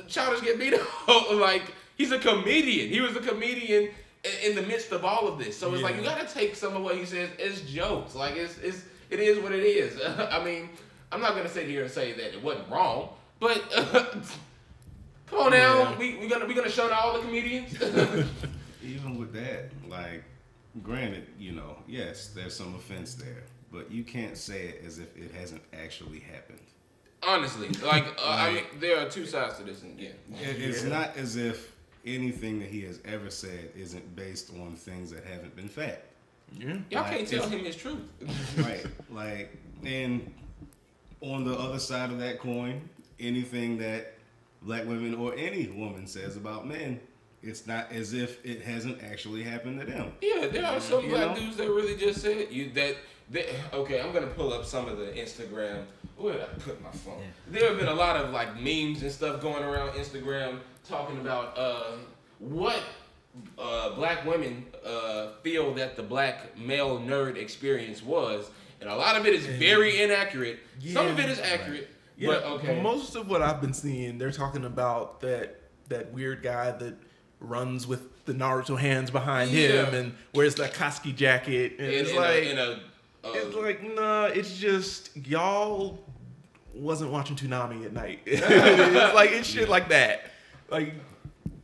Childish Gambino, like, he's a comedian. He was a comedian in the midst of all of this. So it's like, you gotta take some of what he says as jokes. Like, it is what it is. I mean, I'm not gonna sit here and say that it wasn't wrong, but come on now, we gonna shun all the comedians. Even with that, like, granted, yes, there's some offense there, but you can't say it as if it hasn't actually happened. Honestly, like, I mean, there are two sides to this, and it's not as if anything that he has ever said isn't based on things that haven't been fact. Yeah, y'all can't tell him his truth. Right, like, and on the other side of that coin, anything that black women or any woman says about men, it's not as if it hasn't actually happened to them. Yeah, there are some black dudes that really just said okay, I'm gonna pull up some of the Instagram. Where did I put my phone? Yeah. There have been a lot of like memes and stuff going around Instagram talking about what black women feel that the black male nerd experience was, and a lot of it is very inaccurate. Yeah. Some of it is accurate. Yeah, but okay. Most of what I've been seeing, they're talking about that weird guy that runs with the Naruto hands behind him and wears that Koski jacket. And it's like, nah, it's just y'all wasn't watching Toonami at night. It's like, it's shit like that. Like,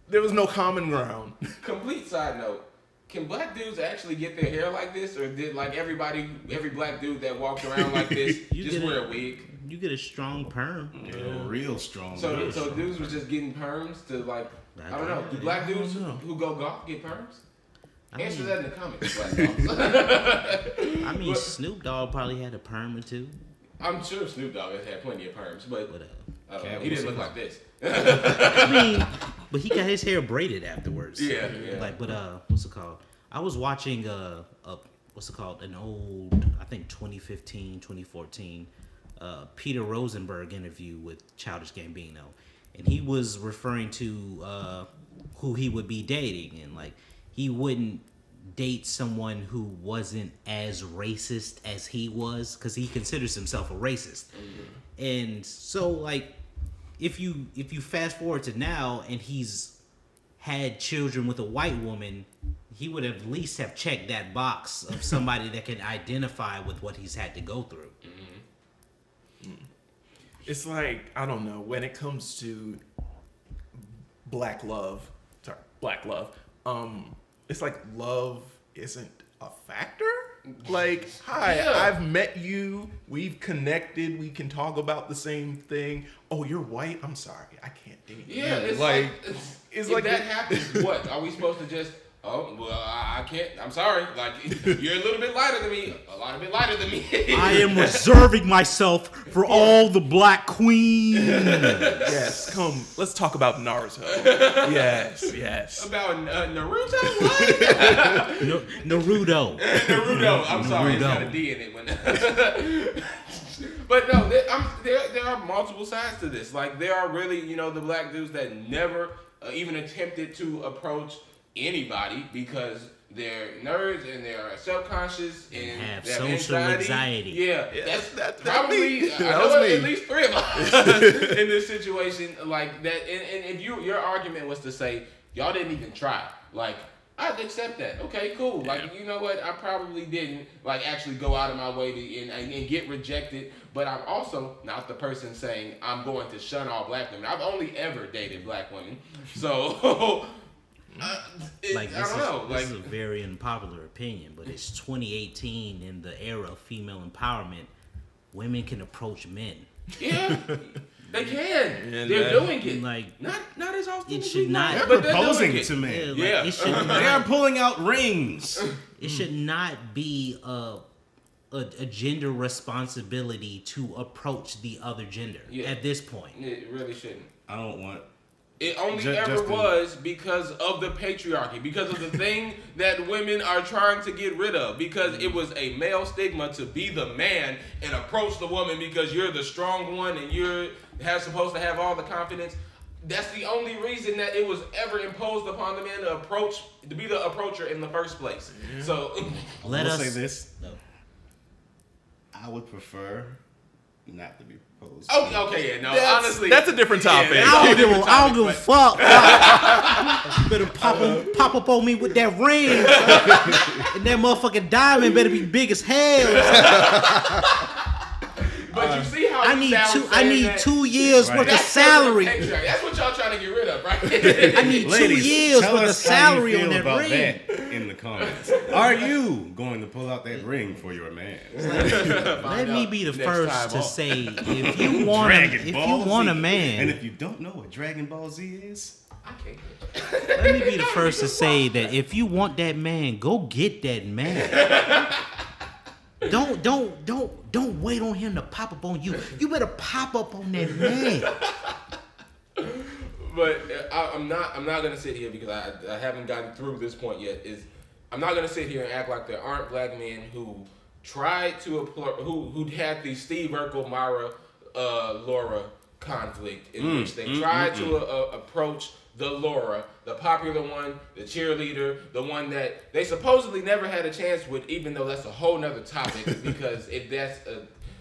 there was no common ground. Complete side note. Can black dudes actually get their hair like this, or did like every black dude that walked around like this just wear a wig? You get a strong perm. Yeah, real strong. So dudes were just getting perms to like, I don't know. Do black dudes who go golf get perms? Answer that in the comments. I mean, Snoop Dogg probably had a perm or two. I'm sure Snoop Dogg has had plenty of perms, but he didn't look like this. I mean, but he got his hair braided afterwards. Yeah. Like, but what's it called? I was watching what's it called? An old, I think 2015, 2014, Peter Rosenberg interview with Childish Gambino, and he was referring to who he would be dating, and like he wouldn't date someone who wasn't as racist as he was, because he considers himself a racist. Mm-hmm. And so, like, if you fast forward to now and he's had children with a white woman, he would at least have checked that box of somebody that can identify with what he's had to go through. Mm-hmm. It's like, I don't know, when it comes to black love, it's like love isn't a factor. Like, hi, I've met you, we've connected, we can talk about the same thing. Oh, you're white? I'm sorry, I can't date you. Yeah, it's like if like that happens, what? Are we supposed to just, oh, well, I can't, I'm sorry, like, you're a little bit lighter than me, a lot bit lighter than me. I am reserving myself for all the black queens. Yes, come, let's talk about Naruto. Yes. About Naruto? What? Naruto. Naruto, I'm sorry, it's got a D in it. But no, there are multiple sides to this. Like, there are really, the black dudes that never even attempted to approach anybody because they're nerds and they're self-conscious and have social anxiety. Yeah, that's probably I know at least 3 of us in this situation like that. And if your argument was to say y'all didn't even try, like, I'd accept that. Okay, cool. Like, you know what? I probably didn't like actually go out of my way to and get rejected. But I'm also not the person saying I'm going to shun all black women. I've only ever dated black women, so. I don't know. This is a very unpopular opinion, but it's 2018 in the era of female empowerment. Women can approach men. Yeah, they can. They're doing it. Like not as often. It should not. They're proposing to men. Yeah, it should not, they are pulling out rings. It should not be a gender responsibility to approach the other gender at this point. It really shouldn't. I don't want. It only ever was because of the patriarchy, because of the thing that women are trying to get rid of, because it was a male stigma to be the man and approach the woman because you're the strong one and you're supposed to have all the confidence. That's the only reason that it was ever imposed upon the man to be the approacher in the first place. Yeah. So let us say this. No. I would prefer not to be proposed. Oh, okay, yeah, no, honestly, that's a different topic. Yeah, I don't give a fuck. You better pop up on me with that ring, and that motherfucking diamond better be big as hell. But you see how I need 2 years worth of salary. That's what y'all trying to get rid of, right? I need Ladies, 2 years worth of salary on that about ring. That in the comments. Are you going to pull out that ring for your man? Let me be the first to say, if you want a man, and if you don't know what Dragon Ball Z is, I can't. Let me be the first to say that if you want that man, go get that man. Don't wait on him to pop up on you. You better pop up on that man. But I'm not gonna sit here because I haven't gotten through this point yet. I'm not gonna sit here and act like there aren't black men who tried to who had the Steve Urkel, Myra, Laura conflict in which they tried to approach the Laura, the popular one, the cheerleader, the one that they supposedly never had a chance with, even though that's a whole nother topic because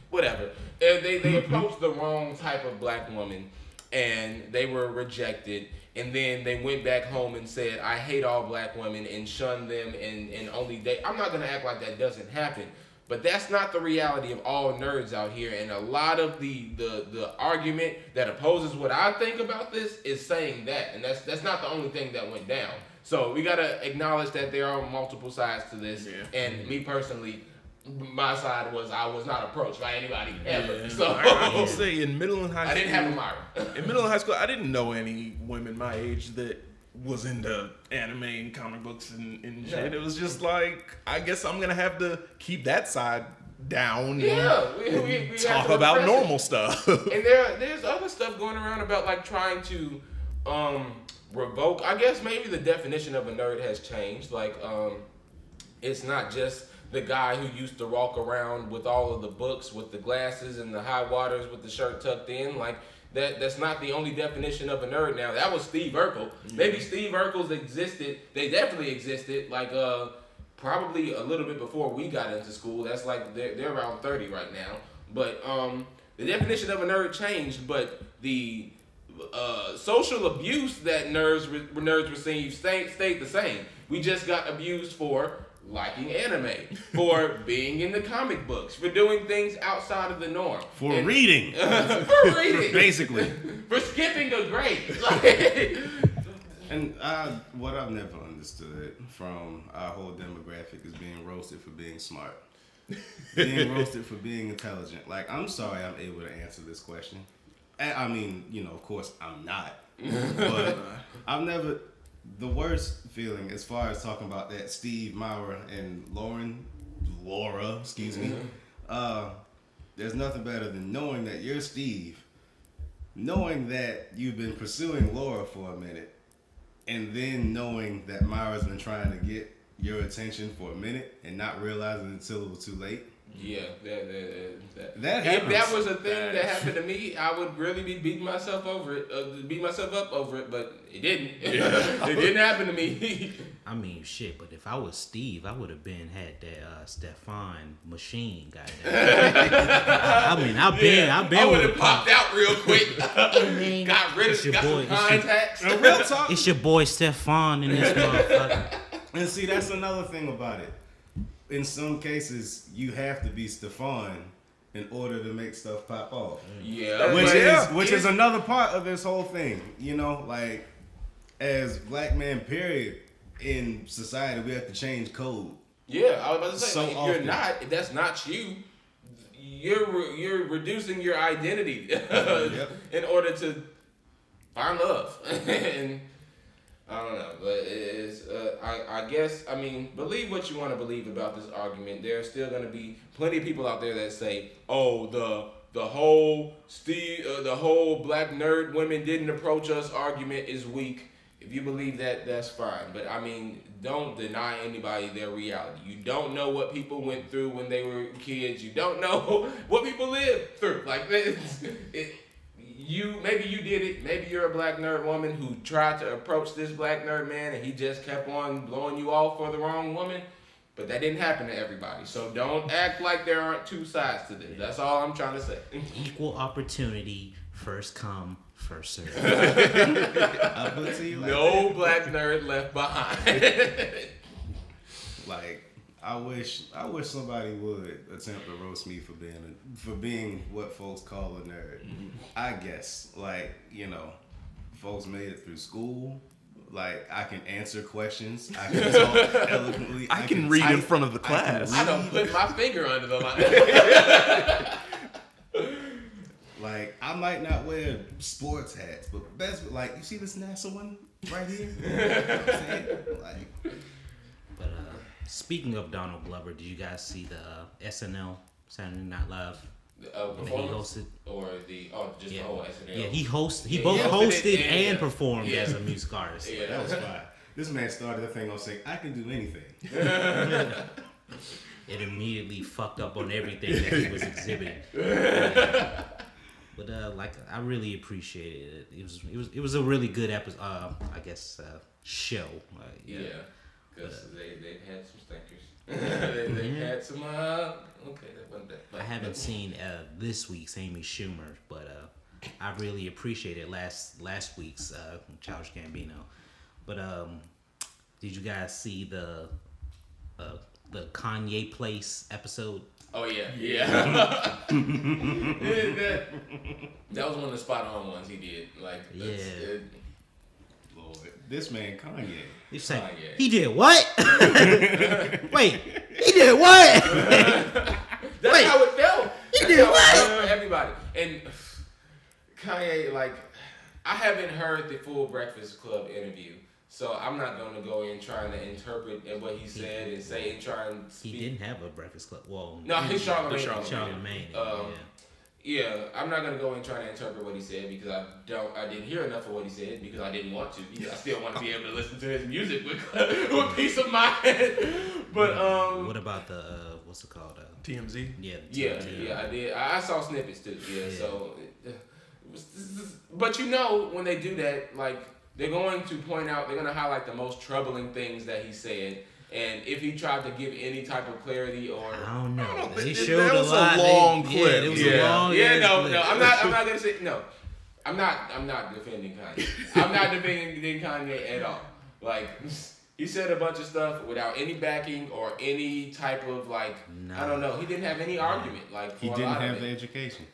whatever. They approached the wrong type of black woman and they were rejected. And then they went back home and said, I hate all black women and shunned them and only date. I'm not going to act like that doesn't happen. But that's not the reality of all nerds out here. And a lot of the argument that opposes what I think about this is saying that. And that's not the only thing that went down. So we got to acknowledge that there are multiple sides to this. Yeah. And me personally, my side was I was not approached by anybody ever. Yeah. So I can say in middle and high school, I didn't have a Myra. In middle and high school, I didn't know any women my age that was into anime and comic books and shit. It was just like, I guess I'm gonna have to keep that side down. Yeah, we talk about normal stuff. And there's other stuff going around about like trying to revoke. I guess maybe the definition of a nerd has changed. Like it's not just the guy who used to walk around with all of the books, with the glasses and the high waters, with the shirt tucked in. Like that's not the only definition of a nerd now. That was Steve Urkel. Yeah. Maybe Steve Urkel's existed. They definitely existed. Like probably a little bit before we got into school. That's like they're around 30 right now. But the definition of a nerd changed. But the social abuse that nerds receive stayed the same. We just got abused for liking anime, for being in the comic books, for doing things outside of the norm. For reading. For reading. Basically. For skipping a grade. And what I've never understood from our whole demographic is being roasted for being smart. Being roasted for being intelligent. Like, I'm sorry I'm able to answer this question. I mean, of course I'm not. But I've never... The worst feeling as far as talking about that Steve, Myra, and Laura, excuse me, there's nothing better than knowing that you're Steve, knowing that you've been pursuing Laura for a minute, and then knowing that Myra's been trying to get your attention for a minute and not realizing until it was too late. Yeah, that if that was a thing that happened to me, I would really be beating myself over it, beat myself up over it, but it didn't. Yeah. It didn't happen to me. I mean, shit, but if I was Steve, I would have had that Stefan machine, goddamn. I would have popped out real quick. Got rid of some contacts. Real talk. It's your boy Stefan in this motherfucker. And see, that's another thing about it. In some cases, you have to be Stefan in order to make stuff pop off. Yeah. Which is another part of this whole thing. Like, as black men, period, in society, we have to change code. Yeah, I was about to say, So if often. you're not, if that's not you, you're reducing your identity in order to find love. And I don't know, but it's I guess, I mean, believe what you want to believe about this argument. There's still going to be plenty of people out there that say, oh, the whole black nerd women didn't approach us argument is weak. If you believe that, that's fine. But I mean, don't deny anybody their reality. You don't know what people went through when they were kids. You don't know what people lived through. Like, maybe you did it. Maybe you're a black nerd woman who tried to approach this black nerd man and he just kept on blowing you off for the wrong woman. But that didn't happen to everybody. So don't act like there aren't two sides to this. That's all I'm trying to say. Equal opportunity, first come, first serve. I put it to you like No that. black nerd left behind. Like, I wish somebody would attempt to roast me for being what folks call a nerd. I guess, like, you know, folks made it through school. Like, I can answer questions. I can talk eloquently. I can read in front of the class. I don't put my finger under the line. Like, I might not wear sports hats, but that's like, you see this NASA one right here? You know what I'm saying? Like, But speaking of Donald Glover, did you guys see the SNL Saturday Night Live? That he hosted, or the just the whole SNL. Yeah, he both he hosted hosted and performed as a music artist. Yeah, that was fine. This man started that thing on saying, I can do anything. It immediately fucked up on everything that he was exhibiting. But like, I really appreciated it. It was a really good episode. I guess show. Yeah, because they've had some stinkers. They've had some. Okay, that wasn't that. I haven't seen this week's Amy Schumer, but I really appreciated last week's Childish Gambino. But did you guys see the Kanye Place episode? Oh yeah. That was one of the spot on ones he did. Like, Lord, this man Kanye. He's saying, Kanye. he did what? Wait, he did what? That's how it felt. He did what? For everybody. And Kanye, like, I haven't heard the full Breakfast Club interview, so I'm not going to go in trying to interpret what he said and say and try and speak. He didn't have a Breakfast Club. Well, No, his Charlamagne. Charlamagne. Yeah, I'm not gonna go and try to interpret what he said because I didn't hear enough of what he said because I didn't want to because I still want to be able to listen to his music with peace of mind. But what about the what's it called? TMZ? Yeah, I did. I saw snippets too. Yeah. So, but you know when they do that, like they're going to highlight the most troubling things that he said. And if he tried to give any type of clarity or I don't know. They That showed was a lot. a long clip. Yeah, it was a long. No. I'm not gonna say no. I'm not defending Kanye. I'm not defending Kanye at all. Like he said a bunch of stuff without any backing or any type of like I don't know. He didn't have any argument. Like He didn't have the education.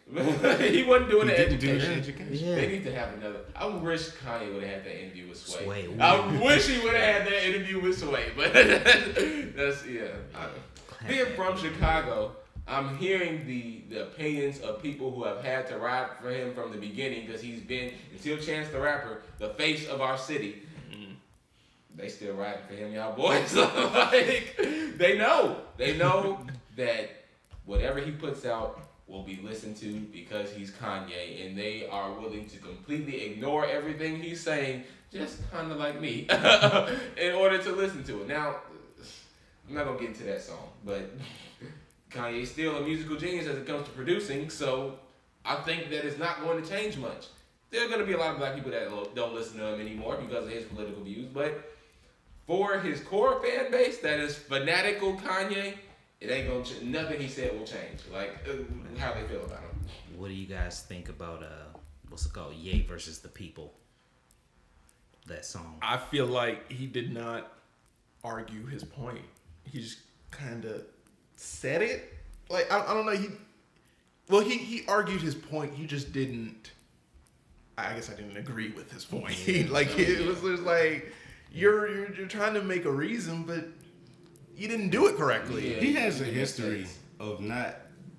He wasn't doing the Didn't do the education. education. Yeah. They need to have another. I wish Kanye would have had that interview with Sway. Sway. I wish he would have had that interview with Sway. But that's being from Chicago, I'm hearing the opinions of people who have had to ride for him from the beginning because he's been, until Chance the Rapper, the face of our city. They still riding for him, y'all boys. Like, they know that whatever he puts out will be listened to because he's Kanye, and they are willing to completely ignore everything he's saying, just kind of like me, in order to listen to it. Now, I'm not gonna get into that song, but Kanye's still a musical genius as it comes to producing, so I think that it's not going to change much. There are going to be a lot of black people that don't listen to him anymore because of his political views, but for his core fan base that is fanatical Kanye, it ain't gonna nothing he said will change. Like how they feel about him. What do you guys think about what's it called? Ye versus the People. That song. I feel like he did not argue his point. He just kind of said it. Like I don't know. He argued his point. He just didn't I guess I didn't agree with his point. Like it was just like you're trying to make a reason, but you didn't do it correctly. He has a history of not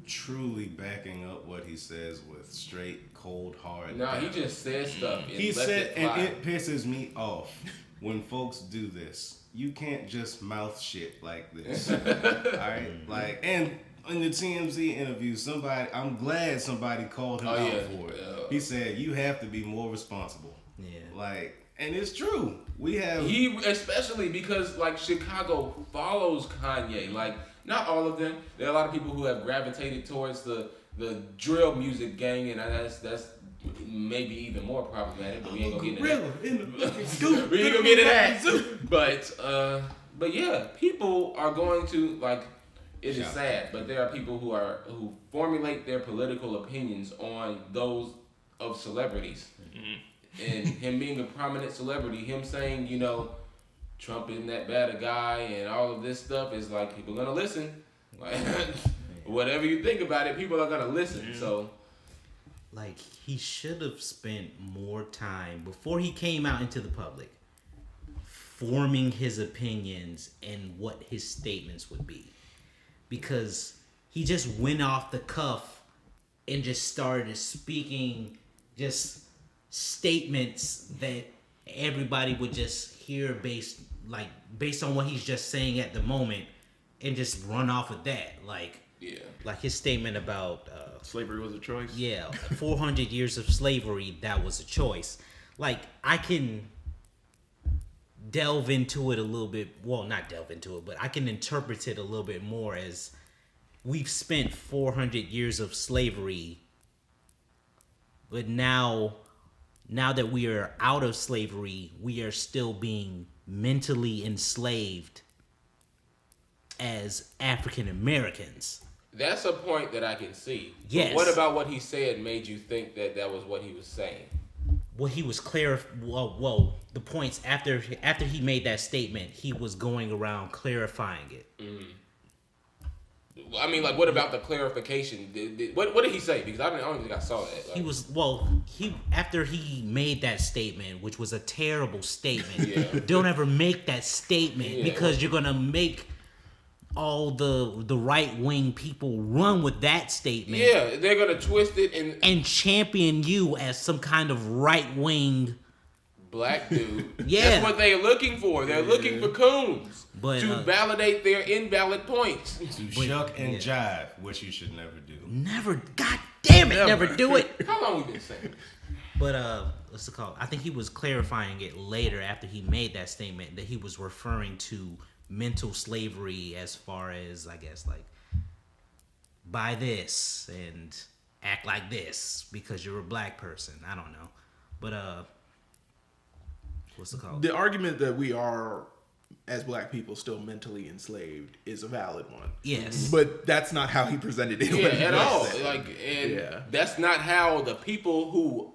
truly backing up what he says with straight, cold, hard. No, he just says stuff. He said, and it pisses me off when folks do this. You can't just mouth shit like this. Alright? Like, and in the TMZ interview, I'm glad somebody called him out for it. He said, you have to be more responsible. Yeah. Like, and it's true. Especially because like Chicago follows Kanye. Like, not all of them. There are a lot of people who have gravitated towards the drill music gang, and that's maybe even more problematic. But we ain't gonna get into that. We ain't gonna get into that. But yeah, people are going to like. It is sad, but there are people who formulate their political opinions on those of celebrities. Mm-hmm. And him being a prominent celebrity, him saying, you know, Trump isn't that bad a guy and all of this stuff is like people are gonna listen. Like whatever you think about it, people are gonna listen. Mm-hmm. So like he should have spent more time before he came out into the public forming his opinions and what his statements would be. Because he just went off the cuff and just started speaking just statements that everybody would just hear based on what he's just saying at the moment and just run off of that. Like his statement about slavery was a choice. Yeah, 400 years of slavery, that was a choice. Like I can delve into it a little bit. Well, not delve into it, but I can interpret it a little bit more as we've spent 400 years of slavery, but now that we are out of slavery, we are still being mentally enslaved as African Americans. That's a point that I can see. Yes. But what about what he said made you think that was what he was saying? Well, he was the points after he made that statement, he was going around clarifying it. Mm. I mean, like, what about the clarification? What did he say? Because I don't think I saw that. Like, after he made that statement, which was a terrible statement. Don't ever make that statement because you're gonna make all the right wing people run with that statement. Yeah, they're gonna twist it and champion you as some kind of right wing black dude. Yeah, that's what they're looking for. They're looking for coons to validate their invalid points. To shuck and jive, which you should never do. God damn it, never do it. How long we been saying? But what's it called? I think he was clarifying it later after he made that statement that he was referring to mental slavery as far as, I guess, like, buy this and act like this because you're a black person. I don't know. But what's it called? The argument that we are, as black people, still mentally enslaved is a valid one. Yes. But that's not how he presented it. At all. That's not how the people who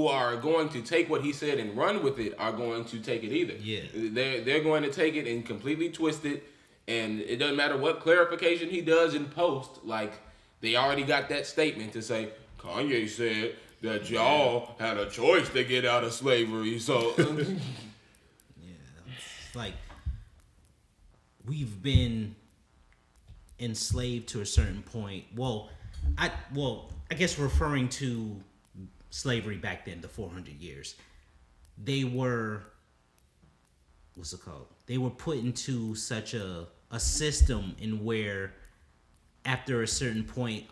are going to take what he said and run with it are going to take it either. Yeah. They're going to take it and completely twist it, and it doesn't matter what clarification he does in post. Like, they already got that statement to say, Kanye said that y'all had a choice to get out of slavery. So it's like we've been enslaved to a certain point. I guess referring to slavery back then, the 400 years, they were, what's it called? They were put into such a system in where after a certain point,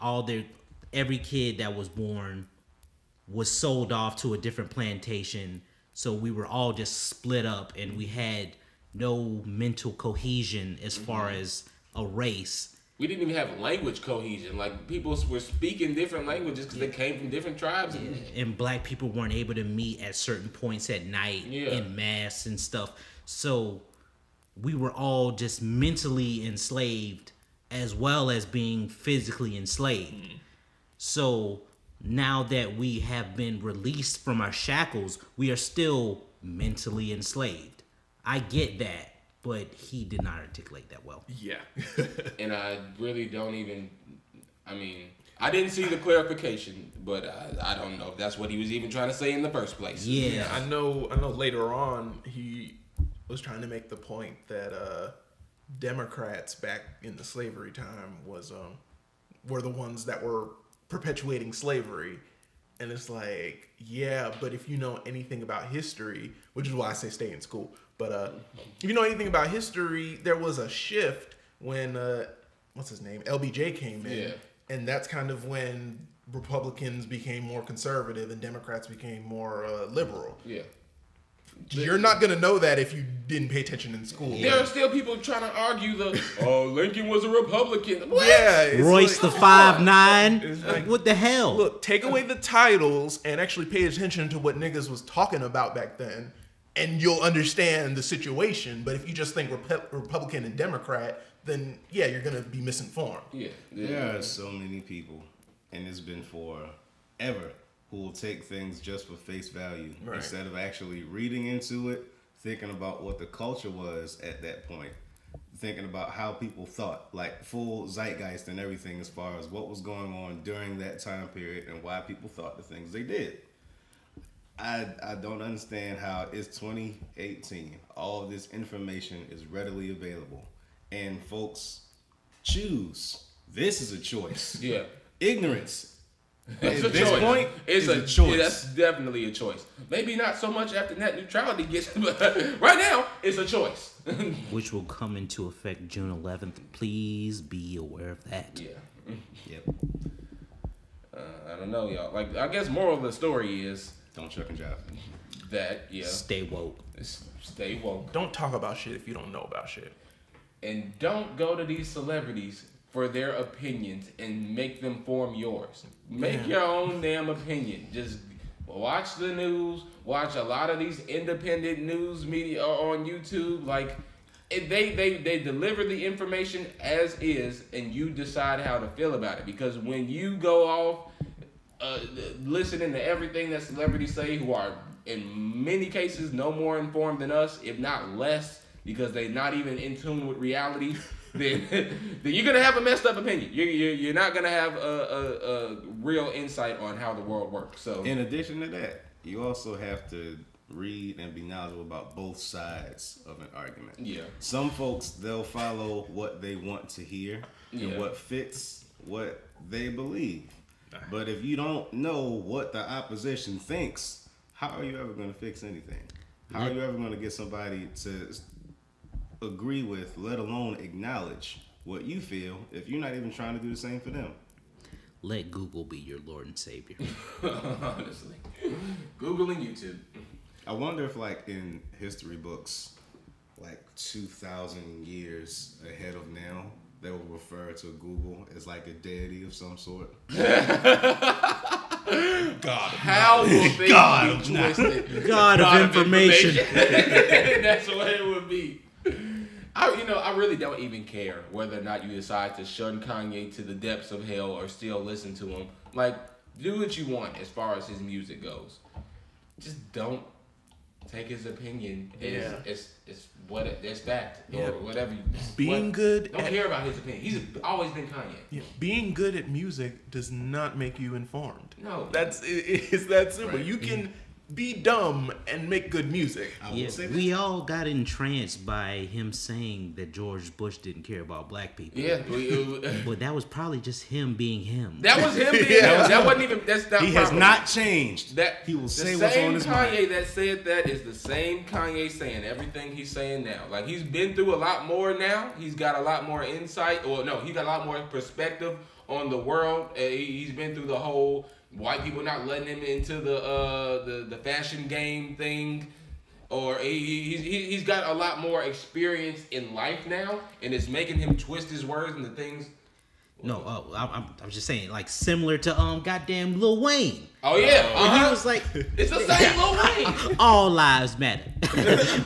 every kid that was born was sold off to a different plantation. So we were all just split up and we had no mental cohesion as far as a race. We didn't even have language cohesion. Like, people were speaking different languages because they came from different tribes. And black people weren't able to meet at certain points at night in mass and stuff. So we were all just mentally enslaved as well as being physically enslaved. So now that we have been released from our shackles, we are still mentally enslaved. I get that. But he did not articulate that well. Yeah. And I really don't even, I mean, I didn't see the clarification, but I don't know if that's what he was even trying to say in the first place. Yeah. I know later on he was trying to make the point that Democrats back in the slavery time were the ones that were perpetuating slavery. And it's like, yeah, but if you know anything about history, which is why I say stay in school, but if you know anything about history, there was a shift when, what's his name, LBJ came in. Yeah. And that's kind of when Republicans became more conservative and Democrats became more liberal. Yeah. You're not going to know that if you didn't pay attention in school. There are still people trying to argue Lincoln was a Republican. What? Yeah. It's Royce like, the 5'9". It's like, What the hell? Look, take away the titles and actually pay attention to what niggas was talking about back then, and you'll understand the situation. But if you just think Republican and Democrat, then yeah, you're going to be misinformed. Yeah. There are so many people, and it's been forever, who will take things just for face value instead of actually reading into it, thinking about what the culture was at that point, thinking about how people thought, like full zeitgeist and everything as far as what was going on during that time period and why people thought the things they did. I don't understand how it's 2018. All of this information is readily available. And folks choose. This is a choice. Yeah. Ignorance. It's At a this choice. point, It's a choice. Yeah, that's definitely a choice. Maybe not so much after net neutrality gets, but right now it's a choice. Which will come into effect June 11th. Please be aware of that. Yeah. Yep. I don't know, y'all. Like, I guess moral of the story is Don't chuck and jive. that Stay woke. stay woke Don't talk about shit if you don't know about shit. and don't go to these celebrities for their opinions and make them form yours. Make your own damn opinion. Just watch the news. Watch a lot of these independent news media on YouTube. Like, they deliver the information as is, and you decide how to feel about it. Because when you go off listening to everything that celebrities say, who are in many cases no more informed than us, if not less, because they're not even in tune with reality, then you're gonna have a messed up opinion. You're not gonna have a real insight on how the world works. So, in addition to that, you also have to read and be knowledgeable about both sides of an argument. Yeah. Some folks, they'll follow what they want to hear and what fits what they believe. But if you don't know what the opposition thinks, how are you ever going to fix anything? How are you ever going to get somebody to agree with, let alone acknowledge what you feel, if you're not even trying to do the same for them? Let Google be your Lord and Savior. honestly, Google and YouTube. I wonder if, like, in history books, like 2,000 years ahead of now, they will refer to Google as like a deity of some sort. God. How will things be twisted? God of information. That's what it would be. I really don't even care whether or not you decide to shun Kanye to the depths of hell or still listen to him. Like, do what you want as far as his music goes. Just don't take his opinion as fact or whatever. Good. Don't care about his opinion. He's always been Kanye. Yeah, being good at music does not make you informed. No, It's that simple. Right. You can be dumb and make good music. Yeah, we all got entranced by him saying that George Bush didn't care about black people. Yeah, But that was probably just him being him. that was him being him. That wasn't even. That's not. He has not changed. That he will the say same what's on his Kanye mind. that said that is the same Kanye saying everything he's saying now. Like, he's been through a lot more now. He's got a lot more insight, or no, he got a lot more perspective on the world. He's been through the whole white people not letting him into the fashion game thing, or he's got a lot more experience in life now, and it's making him twist his words into things. No, I'm just saying, like, similar to goddamn Lil Wayne. Oh yeah, And he was like, it's the same Lil Wayne. all lives matter.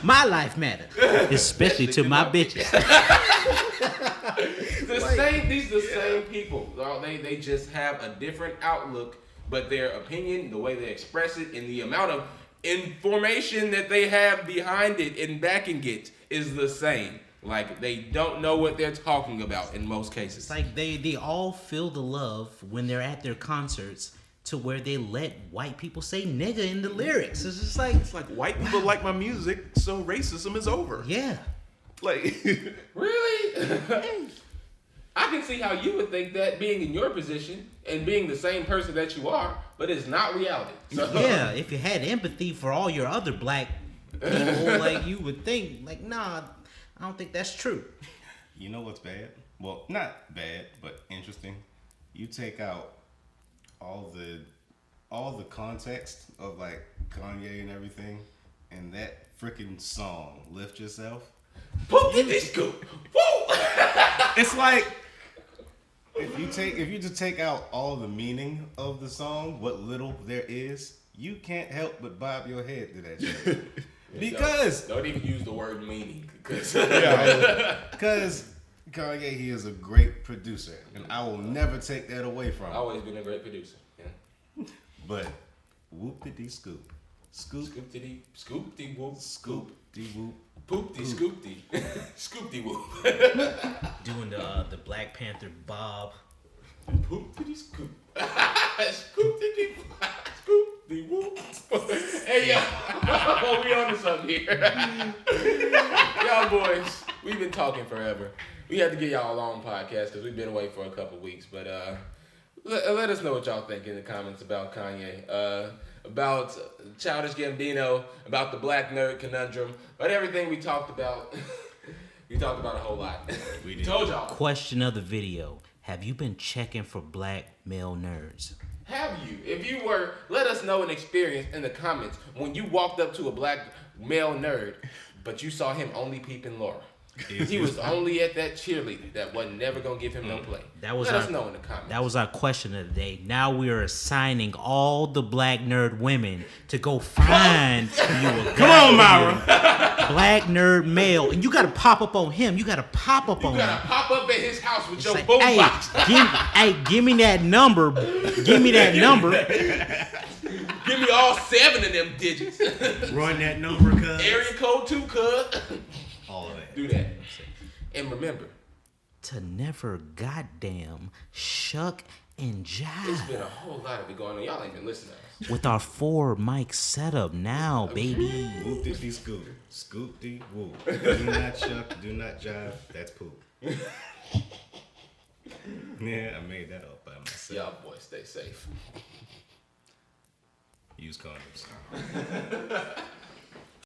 My life matter, especially to my bitches. These are the same people. They just have a different outlook, but their opinion, the way they express it, and the amount of information that they have behind it and backing it is the same. Like they don't know what they're talking about in most cases. It's like they all feel the love when they're at their concerts to where they let white people say nigga in the lyrics. It's just like white people like my music, so racism is over. Yeah. Like really? I can see how you would think that being in your position and being the same person that you are, but it's not reality. So. Yeah, if you had empathy for all your other black people, like you would think, like, nah, I don't think that's true. You know what's bad? Well, not bad, but interesting. You take out all the context of like Kanye and everything, and that freaking song, "Lift Yourself." It's like if you just take out all the meaning of the song, what little there is, you can't help but bob your head to that shit. Because don't even use the word meaning, because Kanye, he is a great producer, and I will never take that away from him. I've always been a great producer. Yeah. But whoop-de-dee scoop. Scoop-de-dee, scoop-de whoop, Scoop-de whoop. Poop-de scoop-de. Scoop-de whoop. Doing the Black Panther bob. Poop-de scoop. Scoop-de scoop-de whoop. Hey, y'all. We on to something here. Y'all boys, we've been talking forever. We had to get y'all a long podcast because we've been away for a couple weeks. But let us know what y'all think in the comments about Kanye. About Childish Gambino, about the black nerd conundrum, about everything we talked about. We talked about a whole lot. We did. Told y'all. Question of the video. Have you been checking for black male nerds? Have you? If you were, let us know an experience in the comments when you walked up to a black male nerd, but you saw him only peeping Laura. He was only at that cheerleader that wasn't never going to give him no play. Let us know in the comments. That was our question of the day. Now we are assigning all the black nerd women to go find you a come on, Myra. Black nerd male. And you got to pop up on him. You got to pop up on him. You got to pop up at his house with your like, boombox. Give me that number. Give me that number. Give me all 7 of them digits. Run that number, cuz. Area code 2, cuz. All of that. Do that. And remember, to never goddamn shuck and jive. There's been a whole lot of it going on. Y'all ain't been listening to us. With our 4 mic setup now, baby. Whoop-de-dee scoop. Scoop-de whoop. Do not shuck, do not jive. That's poop. Yeah, I made that up by myself. Y'all boys, stay safe. Use condoms.